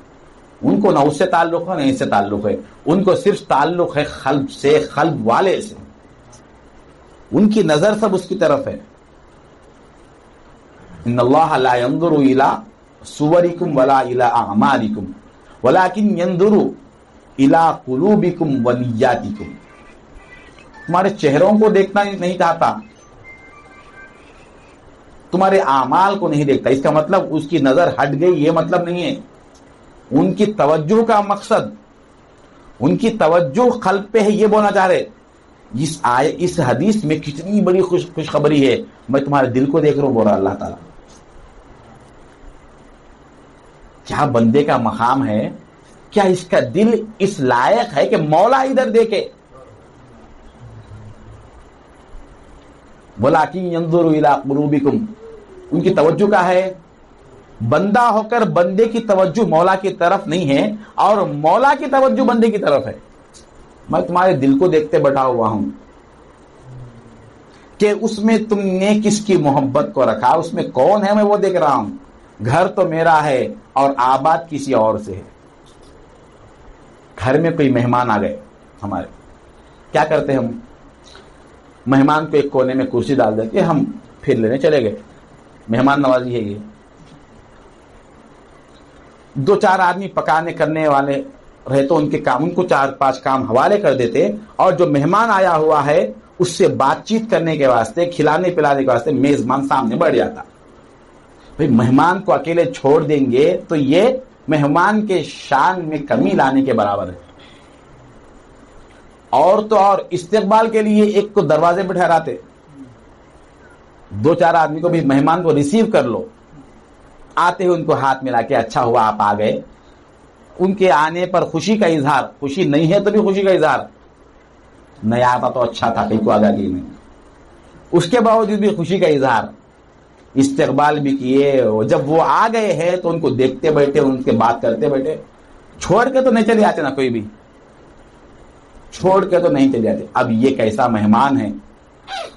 ان کو نہ اس سے تعلق ہے نہ اس سے تعلق ہے، ان کو صرف تعلق ہے قلب سے، قلب والے سے، ان کی نظر سب اس کی طرف ہے۔ ان اللہ لا ينظر الى صورکم ولا الى اعمالکم ولکن ينظر الى قلوبکم ونیاتکم۔ تمہارے چہروں کو دیکھنا نہیں چاہتا، تمہارے اعمال کو نہیں دیکھتا۔ اس کا مطلب اس کی نظر ہٹ گئی یہ مطلب نہیں ہے، ان کی توجہ کا مقصد، ان کی توجہ قلب پہ ہے، یہ بولنا چاہ رہے۔ اس حدیث میں کتنی بڑی خوشخبری ہے، میں تمہارے دل کو دیکھ رہا ہوں، بول رہا اللہ تعالیٰ۔ کیا بندے کا مقام ہے, کیا اس کا دل اس لائق ہے کہ مولا ادھر دیکھے. وَلَٰكِن يَنظُرُ إِلَىٰ قُلُوبِكُمْ, ان کی توجہ کا ہے, بندہ ہو کر بندے کی توجہ مولا کی طرف نہیں ہے اور مولا کی توجہ بندے کی طرف ہے. میں تمہارے دل کو دیکھتے بیٹھا ہوا ہوں کہ اس میں تم نے کس کی محبت کو رکھا, اس میں کون ہے, میں وہ دیکھ رہا ہوں. گھر تو میرا ہے اور آباد کسی اور سے ہے. گھر میں کوئی مہمان آ گئے ہمارے, کیا کرتے ہم؟ مہمان کو ایک کونے میں کرسی ڈال دیتے, ہم پھر لینے چلے گئے. مہمان نوازی ہے یہ. 2-4 آدمی پکانے کرنے والے رہے تو ان کے کام, ان کو 4-5 کام حوالے کر دیتے, اور جو مہمان آیا ہوا ہے اس سے بات چیت کرنے کے واسطے, کھلانے پلانے کے واسطے میزبان سامنے بڑھ جاتا. بھئی مہمان کو اکیلے چھوڑ دیں گے تو یہ مہمان کے شان میں کمی لانے کے برابر ہے. اور تو اور استقبال کے لیے ایک کو دروازے پہ ٹھہراتے, 2-4 آدمی کو بھی مہمان کو ریسیو کر لو, آتے ہوئے ان کو ہاتھ ملا کے اچھا ہوا آپ آ گئے. ان کے آنے پر خوشی کا اظہار, خوشی نہیں ہے تو بھی خوشی کا اظہار, نہیں آتا تو اچھا تھا کہیں کو آگا کی نہیں, اس کے باوجود بھی خوشی کا اظہار, استقبال بھی کیے. جب وہ آ گئے ہیں تو ان کو دیکھتے بیٹھے, ان کے بات کرتے بیٹھے. چھوڑ کے تو نہیں چلے آتے نا, کوئی بھی چھوڑ کے تو نہیں چلے آتے. اب یہ کیسا مہمان ہے؟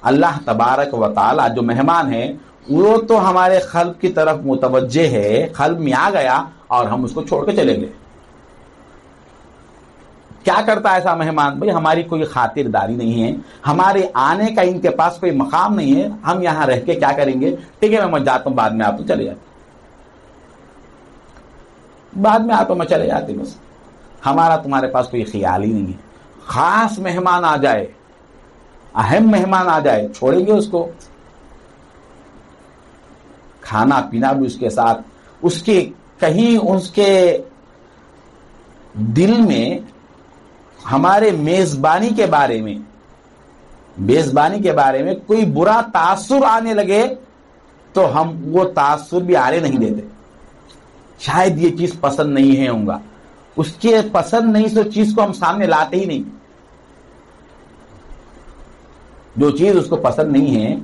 اللہ تبارک و تعالی جو مہمان ہے وہ تو ہمارے قلب کی طرف متوجہ ہے, قلب میں آ گیا اور ہم اس کو چھوڑ کے چلے گئے. کیا کرتا ہے ایسا مہمان؟ بھئی ہماری کوئی خاطرداری نہیں ہے, ہمارے آنے کا ان کے پاس کوئی مقام نہیں ہے, ہم یہاں رہ کے کیا کریں گے, ٹھیک ہے میں جاتا ہوں, بعد میں آپ تو چلے جاتے, بعد میں آپ میں چلے جاتے, بس ہمارا تمہارے پاس کوئی خیال ہی نہیں ہے. خاص مہمان آ جائے, اہم مہمان آ جائے, چھوڑیں گے اس کو؟ کھانا پینا بھی اس کے ساتھ, اس کے کہیں اس کے دل میں ہمارے میزبانی کے بارے میں کوئی برا تاثر آنے لگے تو ہم وہ تاثر بھی آنے نہیں دیتے. شاید یہ چیز پسند نہیں ہے ہوں گا, اس کے پسند نہیں سو چیز کو ہم سامنے لاتے ہی نہیں. جو چیز اس کو پسند نہیں ہے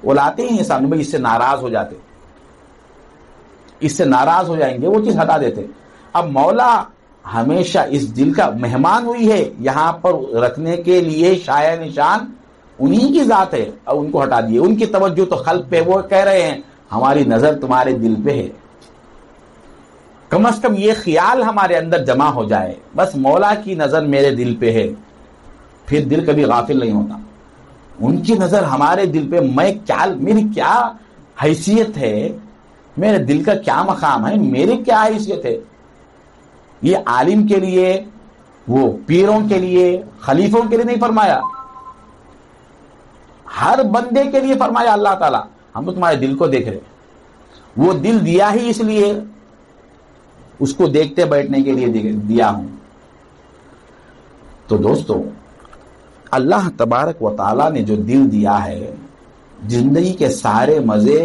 وہ لاتے ہی نہیں سامنے. بھائی اس سے ناراض ہو جاتے, اس سے ناراض ہو جائیں گے, وہ چیز ہٹا دیتے. اب مولا ہمیشہ اس دل کا مہمان ہوئی ہے, یہاں پر رکھنے کے لیے شایع نشان انہی کی ذات ہے, اور ان کو ہٹا دیے. ان کی توجہ تو خلق پہ, وہ کہہ رہے ہیں ہماری نظر تمہارے دل پہ ہے. کم از کم یہ خیال ہمارے اندر جمع ہو جائے, بس مولا کی نظر میرے دل پہ ہے, پھر دل کبھی غافل نہیں ہوتا. ان کی نظر ہمارے دل پہ, میں کیا, میری کیا حیثیت ہے, میرے دل کا کیا مقام ہے, میری کیا حیثیت ہے. یہ عالم کے لیے, وہ پیروں کے لیے, خلیفوں کے لیے نہیں فرمایا, ہر بندے کے لیے فرمایا اللہ تعالیٰ ہم تو تمہارے دل کو دیکھ رہے. وہ دل دیا ہی اس لیے, اس کو دیکھتے بیٹھنے کے لیے دیا ہوں. تو دوستو, اللہ تبارک و تعالیٰ نے جو دل دیا ہے, زندگی کے سارے مزے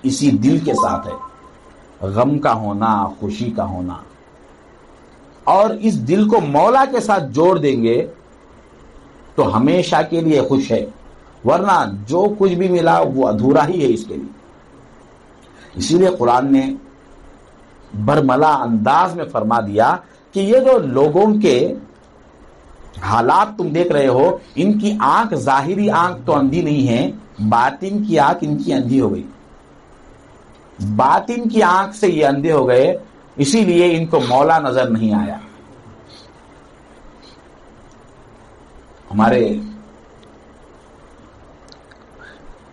اسی دل کے ساتھ ہے, غم کا ہونا, خوشی کا ہونا. اور اس دل کو مولا کے ساتھ جوڑ دیں گے تو ہمیشہ کے لیے خوش ہے, ورنہ جو کچھ بھی ملا وہ ادھورا ہی ہے اس کے لیے. اسی لیے قرآن نے برملا انداز میں فرما دیا کہ یہ جو لوگوں کے حالات تم دیکھ رہے ہو, ان کی آنکھ, ظاہری آنکھ تو اندھی نہیں ہے, باطن کی آنکھ ان کی اندھی ہو گئی. باطن کی آنکھ سے یہ اندھے ہو گئے, اسی لیے ان کو مولا نظر نہیں آیا. ہمارے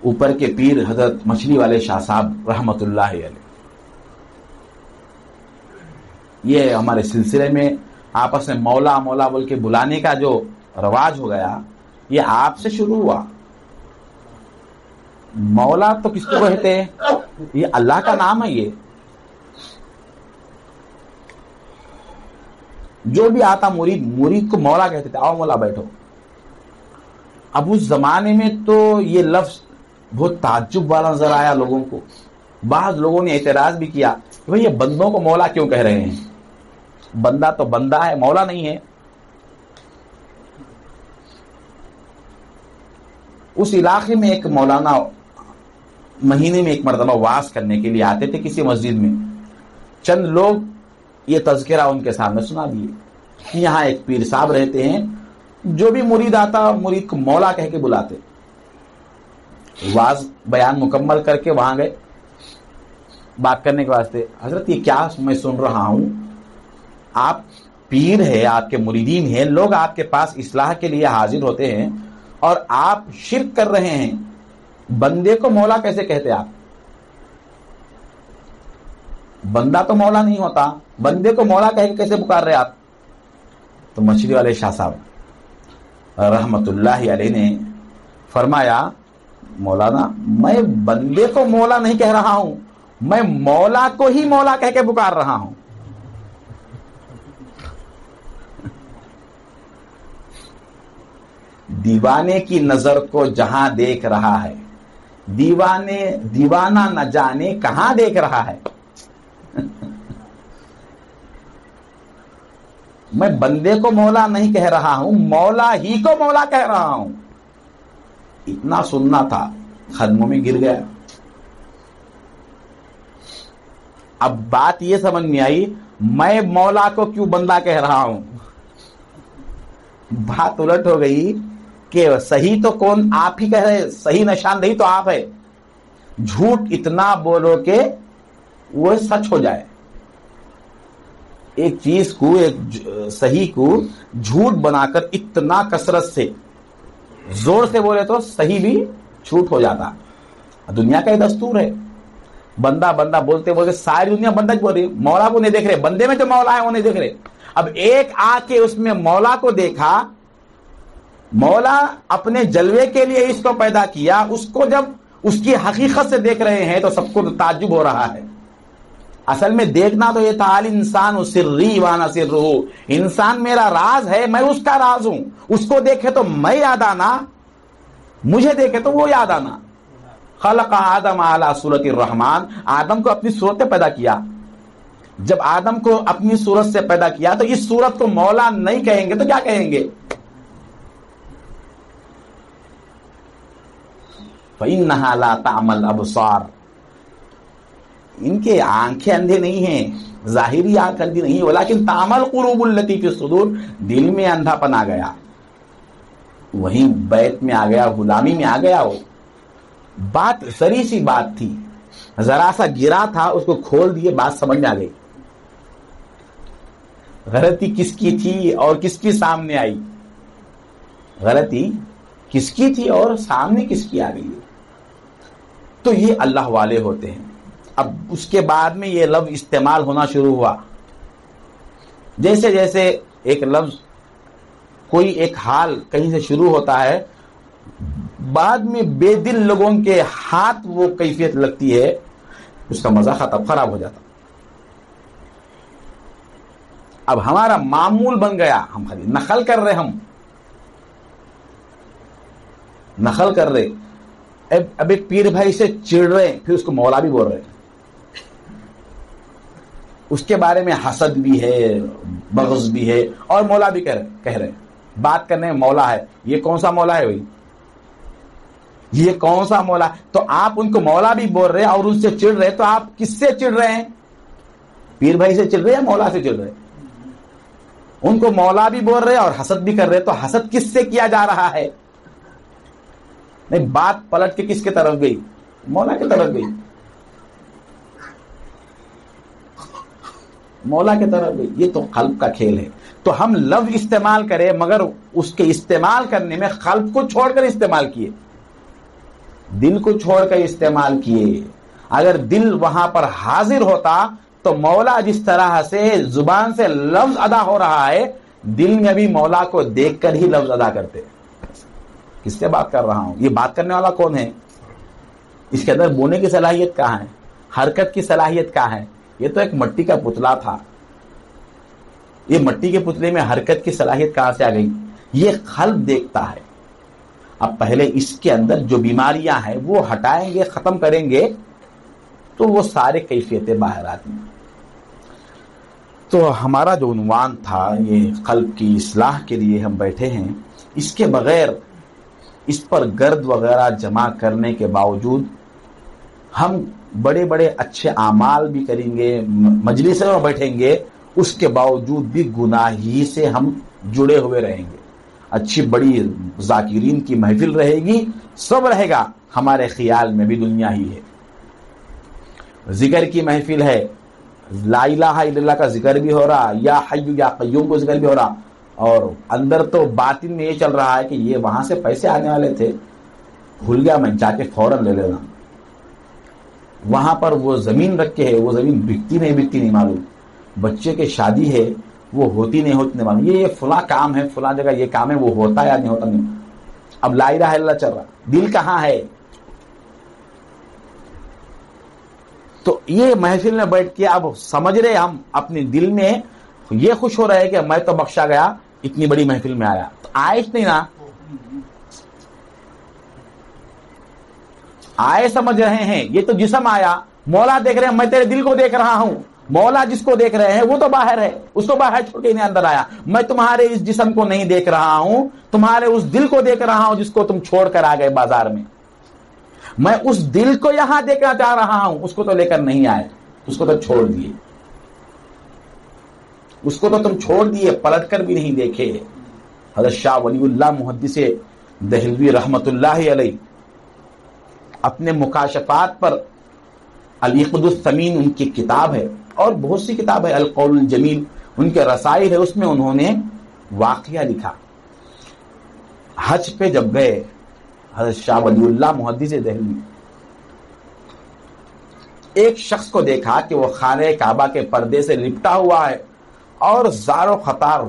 اوپر کے پیر حضرت مچھلی والے شاہ صاحب رحمت اللہ علیہ, یہ ہمارے سلسلے میں آپس میں مولا مولا بول کے بلانے کا جو رواج ہو گیا, یہ آپ سے شروع ہوا. مولا تو کس کو کہتے ہیں؟ یہ اللہ کا نام ہے. یہ جو بھی آتا مرید کو مولا کہتے تھے, آؤ مولا بیٹھو. اب اس زمانے میں تو یہ لفظ بہت تعجب والا نظر آیا لوگوں کو. بعض لوگوں نے اعتراض بھی کیا بھئی یہ بندوں کو مولا کیوں کہہ رہے ہیں؟ بندہ تو بندہ ہے، مولا نہیں ہے۔ اس علاقے میں ایک مولانا مہینے میں ایک مرتبہ وعظ کرنے کے لیے آتے تھے کسی مسجد میں۔ چند لوگ یہ تذکرہ ان کے سامنے سنا دیے کہ یہاں ایک پیر صاحب رہتے ہیں، جو بھی مرید آتا مرید کو مولا کہہ کے بلاتے۔ وعظ بیان مکمل کر کے وہاں گئے بات کرنے کے واسطے۔ حضرت یہ کیا میں سن رہا ہوں، آپ پیر ہے، آپ کے مریدین ہیں، لوگ آپ کے پاس اصلاح کے لیے حاضر ہوتے ہیں اور آپ شرک کر رہے ہیں، بندے کو مولا کیسے کہتے آپ؟ بندہ تو مولا نہیں ہوتا، بندے کو مولا کہہ کے کیسے پکار رہے آپ؟ تو مچھلی والے شاہ صاحب رحمت اللہ علیہ نے فرمایا، مولانا میں بندے کو مولا نہیں کہہ رہا ہوں، میں مولا کو ہی مولا کہہ کے پکار رہا ہوں۔ دیوانے کی نظر کو جہاں دیکھ رہا ہے، دیوانہ نہ جانے کہاں دیکھ رہا ہے۔ میں بندے کو مولا نہیں کہہ رہا ہوں، مولا ہی کو مولا کہہ رہا ہوں۔ اتنا سننا تھا، قدموں میں گر گیا۔ اب بات یہ سمجھ میں آئی، میں مولا کو کیوں بندہ کہہ رہا ہوں؟ بات الٹ ہو گئی کہ صحیح تو کون آپ ہی کہہ رہے، صحیح نشاندہی تو آپ ہے، جھوٹ اتنا بولو کہ وہ سچ ہو جائے۔ ایک چیز کو، ایک صحیح کو جھوٹ بنا کر اتنا کثرت سے زور سے بولے تو صحیح بھی جھوٹ ہو جاتا۔ دنیا کا یہ دستور ہے، بندہ بندہ بولتے بولتے ساری دنیا بندہ بول رہی، مولا کو نہیں دیکھ رہے، بندے میں جو مولا ہے وہ نہیں دیکھ رہے۔ اب ایک آ کے اس میں مولا کو دیکھا، مولا اپنے جلوے کے لیے اس کو پیدا کیا، اس کو جب اس کی حقیقت سے دیکھ رہے ہیں تو سب کو تعجب ہو رہا ہے۔ اصل میں دیکھنا تو یہ تھا، الانسان سری وانا سرہ، انسان میرا راز ہے، میں اس کا راز ہوں، اس کو دیکھے تو میں یاد آنا، مجھے دیکھے تو وہ یاد آنا۔ خلق آدم علی صورت الرحمن، آدم کو اپنی صورت سے پیدا کیا۔ جب آدم کو اپنی صورت سے پیدا کیا تو اس صورت کو مولا نہیں کہیں گے تو کیا کہیں گے؟ فإنها لا تعمى الأبصار، ان کے آنکھیں اندھے نہیں ہیں، ظاہری آنکھ اندھی نہیں، ولیکن تعمى القلوب التي في الصدور، دل میں اندھا پن آ گیا، وہیں بیت میں آ گیا، غلامی میں آ گیا۔ وہ بات سری سی بات تھی، ذرا سا گرا تھا، اس کو کھول دیے، بات سمجھ میں آ گئی۔ غلطی کس کی تھی اور کس کی سامنے آئی؟ غلطی کس کی تھی اور سامنے کس کی آ گئی؟ تو یہ اللہ والے ہوتے ہیں۔ اب اس کے بعد میں یہ لفظ استعمال ہونا شروع ہوا، جیسے جیسے ایک لفظ، کوئی ایک حال کہیں سے شروع ہوتا ہے، بعد میں بے دل لوگوں کے ہاتھ وہ کیفیت لگتی ہے، اس کا مزہ خراب ہو جاتا۔ اب ہمارا معمول بن گیا، ہم خالی نقل کر رہے، ہم نقل کر رہے۔ اب ایک پیر بھائی سے چڑ رہے، پھر اس کو مولا بھی بول رہے، اس کے بارے میں حسد بھی ہے، بغض بھی ہے، اور مولا بھی کہہ رہے۔ بات کرنے میں مولا ہے، یہ کون سا مولا ہے بھائی؟ یہ کون سا مولا؟ تو آپ ان کو مولا بھی بول رہے اور ان سے چڑ رہے، تو آپ کس سے چڑ رہے ہیں؟ پیر بھائی سے چڑ رہے یا مولا سے چڑ رہے؟ ان کو مولا بھی بول رہے اور حسد بھی کر رہے، تو حسد کس سے کیا جا رہا ہے؟ نہیں، بات پلٹ کے کس کی طرف گئی؟ مولا کی طرف گئی، مولا کی طرف گئی۔ یہ تو قلب کا کھیل ہے۔ تو ہم لفظ استعمال کریں، مگر اس کے استعمال کرنے میں قلب کو چھوڑ کر استعمال کیے، دل کو چھوڑ کر استعمال کیے۔ اگر دل وہاں پر حاضر ہوتا تو مولا جس طرح سے زبان سے لفظ ادا ہو رہا ہے، دل میں بھی مولا کو دیکھ کر ہی لفظ ادا کرتے۔ کس سے بات کر رہا ہوں؟ یہ بات کرنے والا کون ہے؟ اس کے اندر بولنے کی صلاحیت کہاں ہے؟ حرکت کی صلاحیت کہاں ہے؟ یہ تو ایک مٹی کا پتلا تھا، یہ مٹی کے پتلے میں حرکت کی صلاحیت کہاں سے آ گئی؟ یہ قلب دیکھتا ہے۔ اب پہلے اس کے اندر جو بیماریاں ہیں وہ ہٹائیں گے، ختم کریں گے، تو وہ سارے کیفیتیں باہر آتی ہیں۔ تو ہمارا جو عنوان تھا یہ قلب کی اصلاح کے لیے ہم بیٹھے ہیں، اس کے بغیر اس پر گرد وغیرہ جمع کرنے کے باوجود ہم بڑے بڑے اچھے اعمال بھی کریں گے، مجلس میں بیٹھیں گے، اس کے باوجود بھی گناہی سے ہم جڑے ہوئے رہیں گے. اچھی بڑی ذاکرین کی محفل رہے گی، سب رہے گا، ہمارے خیال میں بھی دنیا ہی ہے. ذکر کی محفل ہے، لا الہ الا اللہ کا ذکر بھی ہو رہا، یا حی یا قیوم کو ذکر بھی ہو رہا، اور اندر تو باطن میں یہ چل رہا ہے کہ یہ وہاں سے پیسے آنے والے تھے، بھول گیا میں، جا کے فوراً لے لینا. وہاں پر وہ زمین رکھ کے ہے، وہ زمین بکتی نہیں معلوم، بچے کی شادی ہے وہ ہوتی نہیں معلوم، یہ فلاں کام ہے، فلاں جگہ یہ کام ہے، وہ ہوتا یا نہیں ہوتا نہیں. اب لا الہ الا اللہ چل رہا، دل کہاں ہے؟ تو یہ محفل میں بیٹھ کے اب سمجھ رہے ہم اپنے دل میں یہ خوش ہو رہے کہ میں تو بخشا گیا، اتنی بڑی محفل میں آیا. تو آئے نہیں نا، آئے سمجھ رہے ہیں، یہ تو جسم آیا، مولا دیکھ رہے ہیں، میں تیرے دل کو دیکھ رہا ہوں. مولا جس کو دیکھ رہے ہیں وہ تو باہر ہے، اس کو باہر چھوڑ کے انہیں اندر آیا. میں تمہارے اس جسم کو نہیں دیکھ رہا ہوں، تمہارے اس دل کو دیکھ رہا ہوں جس کو تم چھوڑ کر آ گئے بازار میں. میں اس دل کو یہاں دیکھنا چاہ رہا ہوں، اس کو تو لے کر نہیں آئے، اس کو تو چھوڑ دیے، اس کو تو تم چھوڑ دیے، پلٹ کر بھی نہیں دیکھے. حضرت شاہ ولی اللہ محدث دہلوی رحمت اللہ علیہ اپنے مکاشفات پر، العقد الثمین ان کی کتاب ہے، اور بہت سی کتاب ہے، القول الجمیل ان کے رسائل ہے، اس میں انہوں نے واقعہ لکھا. حج پہ جب گئے حضرت شاہ ولی اللہ محدث دہلوی، ایک شخص کو دیکھا کہ وہ خانہ کعبہ کے پردے سے لپٹا ہوا ہے اور زار و خطار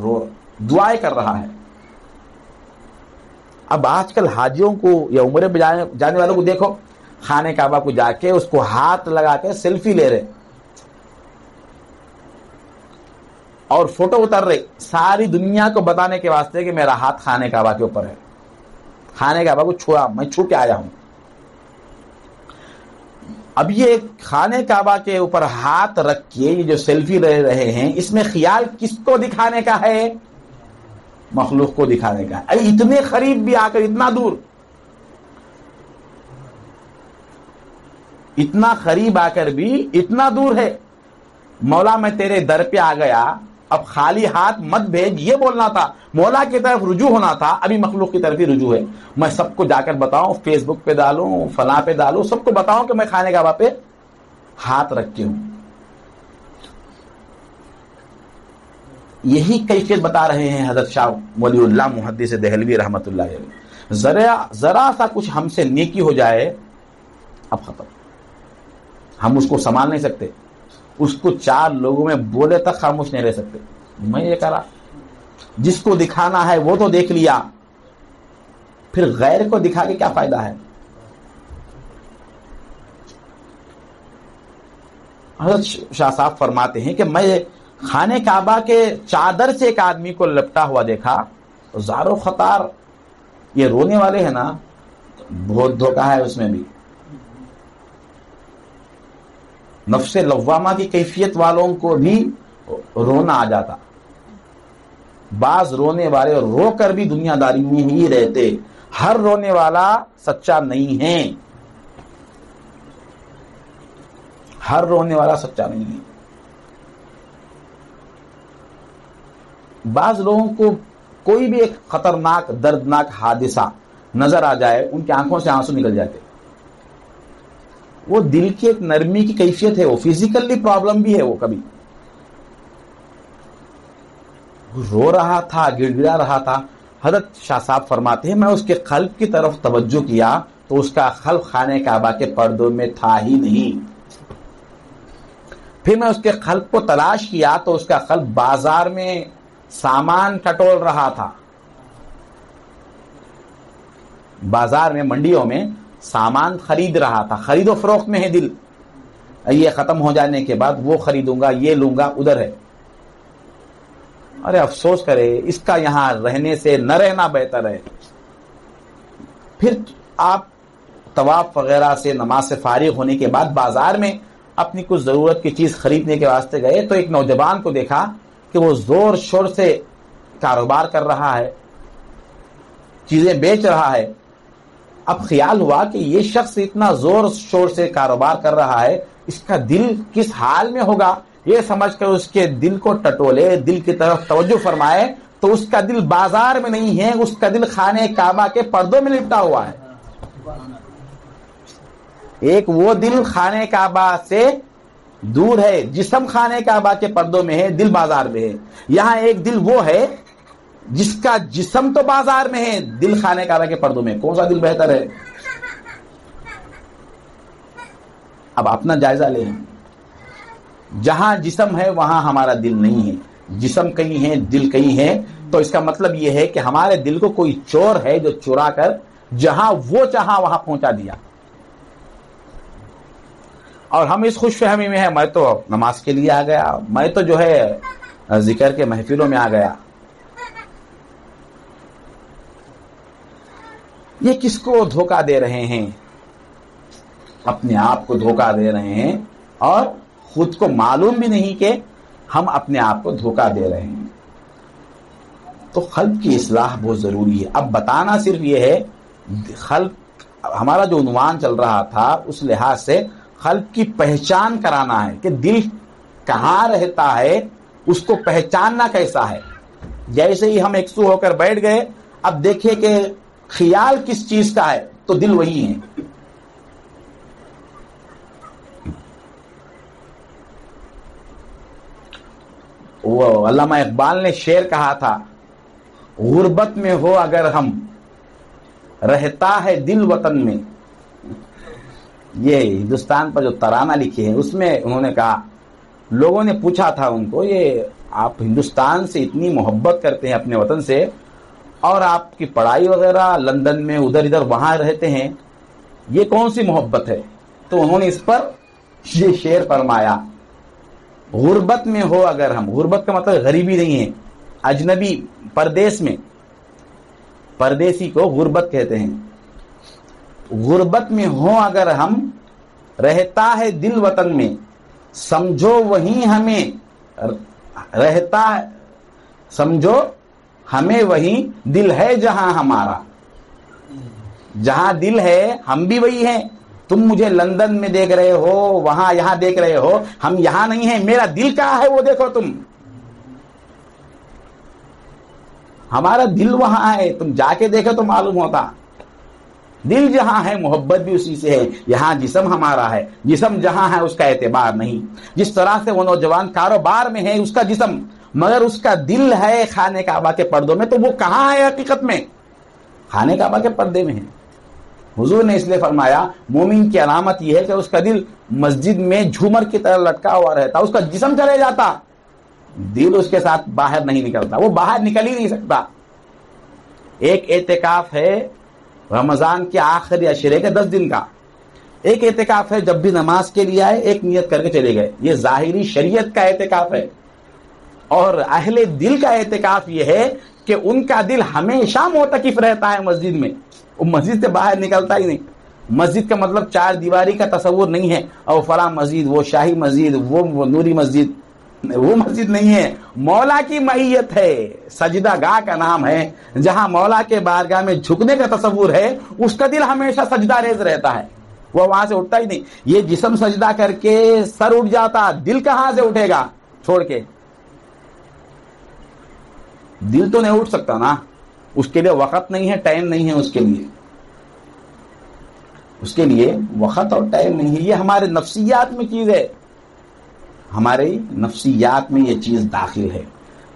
دعائیں کر رہا ہے. اب آج کل حاجیوں کو یا عمرے پہ جانے والوں کو دیکھو، خانہ کعبہ کو جا کے اس کو ہاتھ لگا کے سیلفی لے رہے اور فوٹو اتر رہے، ساری دنیا کو بتانے کے واسطے کہ میرا ہاتھ خانہ کعبہ کے اوپر ہے، خانہ کعبہ کو چھوا، میں چھو کے آیا ہوں. اب یہ خانہ کعبہ کے اوپر ہاتھ رکھ کے یہ جو سیلفی لے رہے ہیں، اس میں خیال کس کو دکھانے کا ہے؟ مخلوق کو دکھانے کا. اتنے قریب بھی آ کر، اتنا دور، اتنا قریب آ کر بھی اتنا دور ہے. مولا میں تیرے در پہ آ گیا، اب خالی ہاتھ مت بھیج، یہ بولنا تھا، مولا کی طرف رجوع ہونا تھا. ابھی مخلوق کی طرف ہی رجوع ہے. میں سب کو جا کر بتاؤں، فیس بک پہ ڈالوں، فلاں پہ ڈالوں، سب کو بتاؤں کہ میں خانہ کعبہ پہ ہاتھ رکھ کے ہوں. یہی کیفیت بتا رہے ہیں حضرت شاہ ولی اللہ محدث دہلوی رحمت اللہ علیہ. ذرا سا کچھ ہم سے نیکی ہو جائے، اب ختم، ہم اس کو سنبھال نہیں سکتے، اس کو چار لوگوں میں بولے تک خاموش نہیں رہ سکتے. میں یہ کرا، جس کو دکھانا ہے وہ تو دیکھ لیا، پھر غیر کو دکھا کے کیا فائدہ ہے؟ حضرت شاہ صاحب فرماتے ہیں کہ میں خانہ کعبہ کے چادر سے ایک آدمی کو لپٹا ہوا دیکھا، زار و خطار، یہ رونے والے ہیں نا، بہت دھوکہ ہے اس میں بھی. نفس لوامہ کی کیفیت والوں کو بھی رونا آ جاتا. بعض رونے والے رو کر بھی دنیا داری میں ہی رہتے، ہر رونے والا سچا نہیں ہے، ہر رونے والا سچا نہیں ہے. بعض لوگوں کو کوئی بھی ایک خطرناک دردناک حادثہ نظر آ جائے، ان کی آنکھوں سے آنسو نکل جاتے. وہ دل کی ایک نرمی کی کیفیت ہے، وہ فزیکلی پرابلم بھی ہے. وہ کبھی رو رہا تھا، گڑ گڑا رہا تھا. حضرت شاہ صاحب فرماتے ہیں میں اس کے قلب کی طرف توجہ کیا تو اس کا قلب خانہ کعبہ کے پردوں میں تھا ہی نہیں. پھر میں اس کے قلب کو تلاش کیا تو اس کا قلب بازار میں سامان ٹٹول رہا تھا، بازار میں، منڈیوں میں سامان خرید رہا تھا. خرید و فروخت میں ہے دل، یہ ختم ہو جانے کے بعد وہ خریدوں گا، یہ لوں گا، ادھر ہے. ارے افسوس کرے، اس کا یہاں رہنے سے نہ رہنا بہتر ہے. پھر آپ طواف وغیرہ سے، نماز سے فارغ ہونے کے بعد بازار میں اپنی کچھ ضرورت کی چیز خریدنے کے واسطے گئے تو ایک نوجوان کو دیکھا کہ وہ زور شور سے کاروبار کر رہا ہے، چیزیں بیچ رہا ہے۔ اب خیال ہوا کہ یہ شخص اتنا زور شور سے کاروبار کر رہا ہے، اس کا دل کس حال میں ہوگا، یہ سمجھ کر اس کے دل کو ٹٹولے، دل کی طرف توجہ فرمائے تو اس کا دل بازار میں نہیں ہے، اس کا دل خانہ کعبہ کے پردوں میں لپٹا ہوا ہے۔ ایک وہ دل خانہ کعبہ سے دور ہے، جسم خانہ کعبہ کے پردوں میں ہے، دل بازار میں ہے۔ یہاں ایک دل وہ ہے جس کا جسم تو بازار میں ہے، دل خانہ کعبہ کے پردوں میں۔ کون سا دل بہتر ہے؟ اب اپنا جائزہ لیں۔ جہاں جسم ہے وہاں ہمارا دل نہیں ہے، جسم کہیں ہے دل کہیں ہے، تو اس کا مطلب یہ ہے کہ ہمارے دل کو کوئی چور ہے جو چرا کر جہاں وہ چاہا وہاں پہنچا دیا، اور ہم اس خوش فہمی میں ہیں میں تو نماز کے لیے آ گیا، میں تو جو ہے ذکر کے محفلوں میں آ گیا۔ یہ کس کو دھوکہ دے رہے ہیں؟ اپنے آپ کو دھوکہ دے رہے ہیں، اور خود کو معلوم بھی نہیں کہ ہم اپنے آپ کو دھوکہ دے رہے ہیں۔ تو قلب کی اصلاح بہت ضروری ہے۔ اب بتانا صرف یہ ہے، قلب ہمارا جو عنوان چل رہا تھا اس لحاظ سے قلب کی پہچان کرانا ہے کہ دل کہاں رہتا ہے، اس کو پہچاننا کیسا ہے۔ جیسے ہی ہم ایکسو ہو کر بیٹھ گئے، اب دیکھیں کہ خیال کس چیز کا ہے تو دل وہی ہے۔ وہ علامہ اقبال نے شعر کہا تھا، غربت میں ہو اگر ہم، رہتا ہے دل وطن میں۔ یہ ہندوستان پر جو ترانہ لکھے ہیں اس میں انہوں نے کہا، لوگوں نے پوچھا تھا ان کو، یہ آپ ہندوستان سے اتنی محبت کرتے ہیں اپنے وطن سے، اور آپ کی پڑھائی وغیرہ لندن میں ادھر ادھر وہاں رہتے ہیں، یہ کون سی محبت ہے؟ تو انہوں نے اس پر یہ شعر فرمایا، غربت میں ہو اگر ہم، غربت کا مطلب غریبی نہیں ہے، اجنبی، پردیس میں، پردیسی کو غربت کہتے ہیں۔ غربت میں ہو اگر ہم، رہتا ہے دل وطن میں، سمجھو وہیں ہمیں رہتا، سمجھو ہمیں وہیں دل ہے جہاں ہمارا۔ جہاں دل ہے ہم بھی وہی ہیں، تم مجھے لندن میں دیکھ رہے ہو، وہاں یہاں دیکھ رہے ہو، ہم یہاں نہیں ہیں، میرا دل کہاں ہے وہ دیکھو تم، ہمارا دل وہاں ہے، تم جا کے دیکھو تو معلوم ہوتا۔ دل جہاں ہے محبت بھی اسی سے ہے، یہاں جسم ہمارا ہے، جسم جہاں ہے اس کا اعتبار نہیں۔ جس طرح سے وہ نوجوان کاروبار میں ہے اس کا جسم، مگر اس کا دل ہے خانہ کعبہ کے پردوں میں، تو وہ کہاں ہے حقیقت میں؟ خانہ کعبہ کے پردے میں ہے۔ حضور نے اس لیے فرمایا مومن کی علامت یہ ہے کہ اس کا دل مسجد میں جھومر کی طرح لٹکا ہوا رہتا، اس کا جسم چلے جاتا، دل اس کے ساتھ باہر نہیں نکلتا، وہ باہر نکل ہی نہیں سکتا۔ ایک اعتکاف ہے رمضان کے آخری عشرے کے 10 دن کا، ایک اعتکاف ہے جب بھی نماز کے لیے آئے ایک نیت کر کے چلے گئے، یہ ظاہری شریعت کا اعتکاف ہے۔ اور اہل دل کا اعتکاف یہ ہے کہ ان کا دل ہمیشہ معتکف رہتا ہے مسجد میں، وہ مسجد سے باہر نکلتا ہی نہیں۔ مسجد کا مطلب 4 دیواری کا تصور نہیں ہے، اور فلاں مسجد، وہ شاہی مسجد، وہ نوری مسجد، وہ مسجد نہیں ہے، مولا کی معیت ہے، سجدہ گاہ کا نام ہے، جہاں مولا کے بارگاہ میں جھکنے کا تصور ہے، اس کا دل ہمیشہ سجدہ ریز رہتا ہے، وہ وہاں سے اٹھتا ہی نہیں۔ یہ جسم سجدہ کر کے سر اٹھ جاتا، دل کہاں سے اٹھے گا چھوڑ کے؟ دل تو نہیں اٹھ سکتا نا، اس کے لیے وقت نہیں ہے، ٹائم نہیں ہے، اس کے لیے وقت اور ٹائم نہیں ہے۔ یہ ہمارے نفسیات میں چیز ہے، ہمارے نفسیات میں یہ چیز داخل ہے،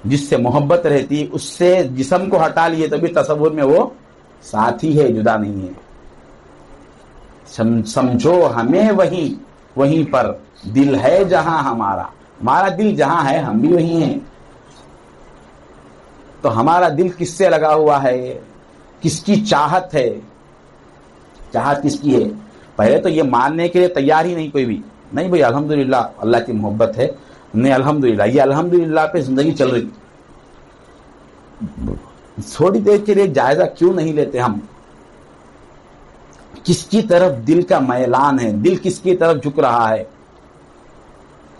جس سے محبت رہتی، اس سے جسم کو ہٹا لیے تو بھی تصور میں وہ ساتھی ہے، جدا نہیں ہے۔ سمجھو ہمیں وہیں پر دل ہے جہاں ہمارا دل جہاں ہے ہم بھی وہیں ہیں۔ تو ہمارا دل کس سے لگا ہوا ہے، کس کی چاہت ہے، چاہت کس کی ہے؟ پہلے تو یہ ماننے کے لیے تیار ہی نہیں کوئی بھی، نہیں بھئی الحمدللہ اللہ کی محبت ہے، نہیں الحمدللہ، یہ الحمدللہ پہ زندگی چل رہی۔ تھوڑی دیر کے لیے جائزہ کیوں نہیں لیتے ہم، کس کی طرف دل کا میلان ہے، دل کس کی طرف جھک رہا ہے؟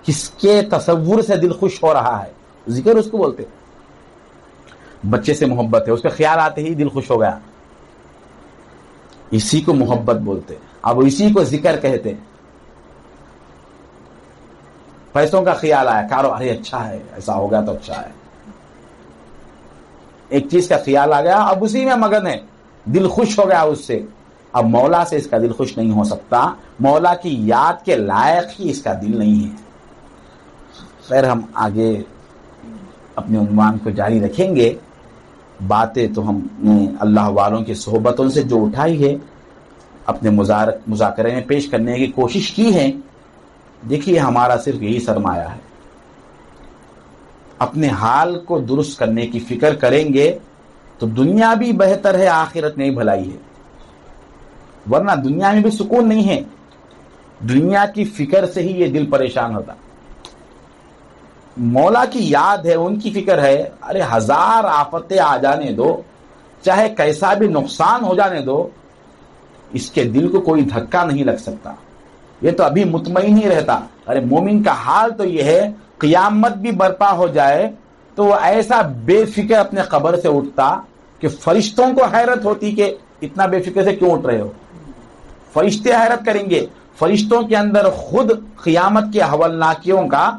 کس کے تصور سے دل خوش ہو رہا ہے، ذکر اس کو بولتے۔ بچے سے محبت ہے، اس پہ خیال آتے ہی دل خوش ہو گیا، اسی کو محبت بولتے۔ اب اسی کو ذکر کہتے۔ پیسوں کا خیال آیا، کارو ارے اچھا ہے، ایسا ہو گیا تو اچھا ہے، ایک چیز کا خیال آ گیا، اب اسی میں مگن ہے، دل خوش ہو گیا اس سے۔ اب مولا سے اس کا دل خوش نہیں ہو سکتا، مولا کی یاد کے لائق ہی اس کا دل نہیں ہے۔ خیر، ہم آگے اپنے عنوان کو جاری رکھیں گے۔ باتیں تو ہم نے اللہ والوں کی صحبتوں سے جو اٹھائی ہے، اپنے مذاکرے میں پیش کرنے کی کوشش کی ہے۔ دیکھیے، ہمارا صرف یہی سرمایہ ہے، اپنے حال کو درست کرنے کی فکر کریں گے تو دنیا بھی بہتر ہے، آخرت میں بھی بھلائی ہے، ورنہ دنیا میں بھی سکون نہیں ہے۔ دنیا کی فکر سے ہی یہ دل پریشان ہوتا۔ مولا کی یاد ہے، ان کی فکر ہے، ارے ہزار آفتیں آ جانے دو، چاہے کیسا بھی نقصان ہو جانے دو، اس کے دل کو کوئی دھکا نہیں لگ سکتا، یہ تو ابھی مطمئن ہی رہتا۔ ارے مومن کا حال تو یہ ہے، قیامت بھی برپا ہو جائے تو وہ ایسا بے فکر اپنے قبر سے اٹھتا کہ فرشتوں کو حیرت ہوتی کہ اتنا بے فکر سے کیوں اٹھ رہے ہو۔ فرشتے حیرت کریں گے، فرشتوں کے اندر خود قیامت کے ہولناکیوں کا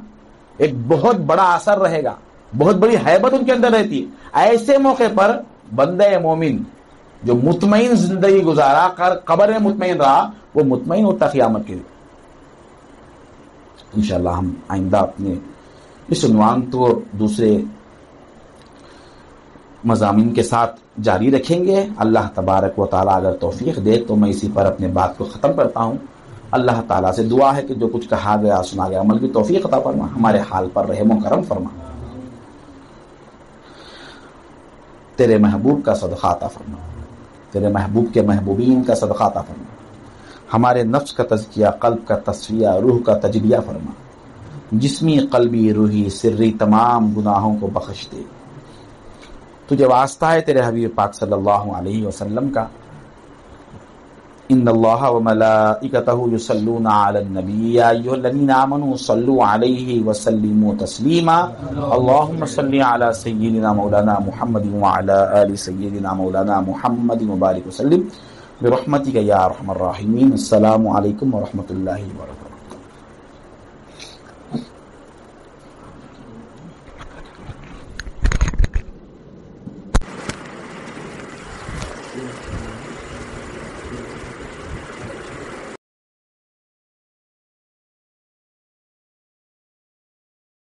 ایک بہت بڑا اثر رہے گا، بہت بڑی ہیبت ان کے اندر رہتی ہے۔ ایسے موقع پر بندہ مومن جو مطمئن زندگی گزارا، قبر میں مطمئن رہا، وہ مطمئن ہوتا قیامت کے لیے۔ انشاءاللہ ہم آئندہ اپنے اس عنوان کو دوسرے مضامین کے ساتھ جاری رکھیں گے۔ اللہ تبارک و تعالیٰ اگر توفیق دے تو میں اسی پر اپنے بات کو ختم کرتا ہوں۔ اللہ تعالیٰ سے دعا ہے کہ جو کچھ کہا گیا سنا گیا عمل کی توفیق عطا فرما، ہمارے حال پر رحم و کرم فرما، تیرے محبوب کا صدقہ عطا فرما، تیرے محبوب کے محبوبین کا صدقہ عطا فرما، ہمارے نفس کا تزکیہ، قلب کا تصفیہ، روح کا تجلیہ فرما، جسمی، قلبی، روحی، سری تمام گناہوں کو بخش دے۔ تجھے واسطہ ہے تیرے حبیب پاک صلی اللہ علیہ وسلم کا، ان اللہ وملائکتہ یصلون علی النبی یا ایھا الذین آمنوا صلوا علیہ وسلموا تسلیما، اللہم صل علی سیدنا مولانا محمد وعلی آل سیدنا مولانا محمد وبارک وسلم برحمتک یا ارحم الراحمین۔ السلام علیکم ورحمۃ اللہ وبرکاتہ۔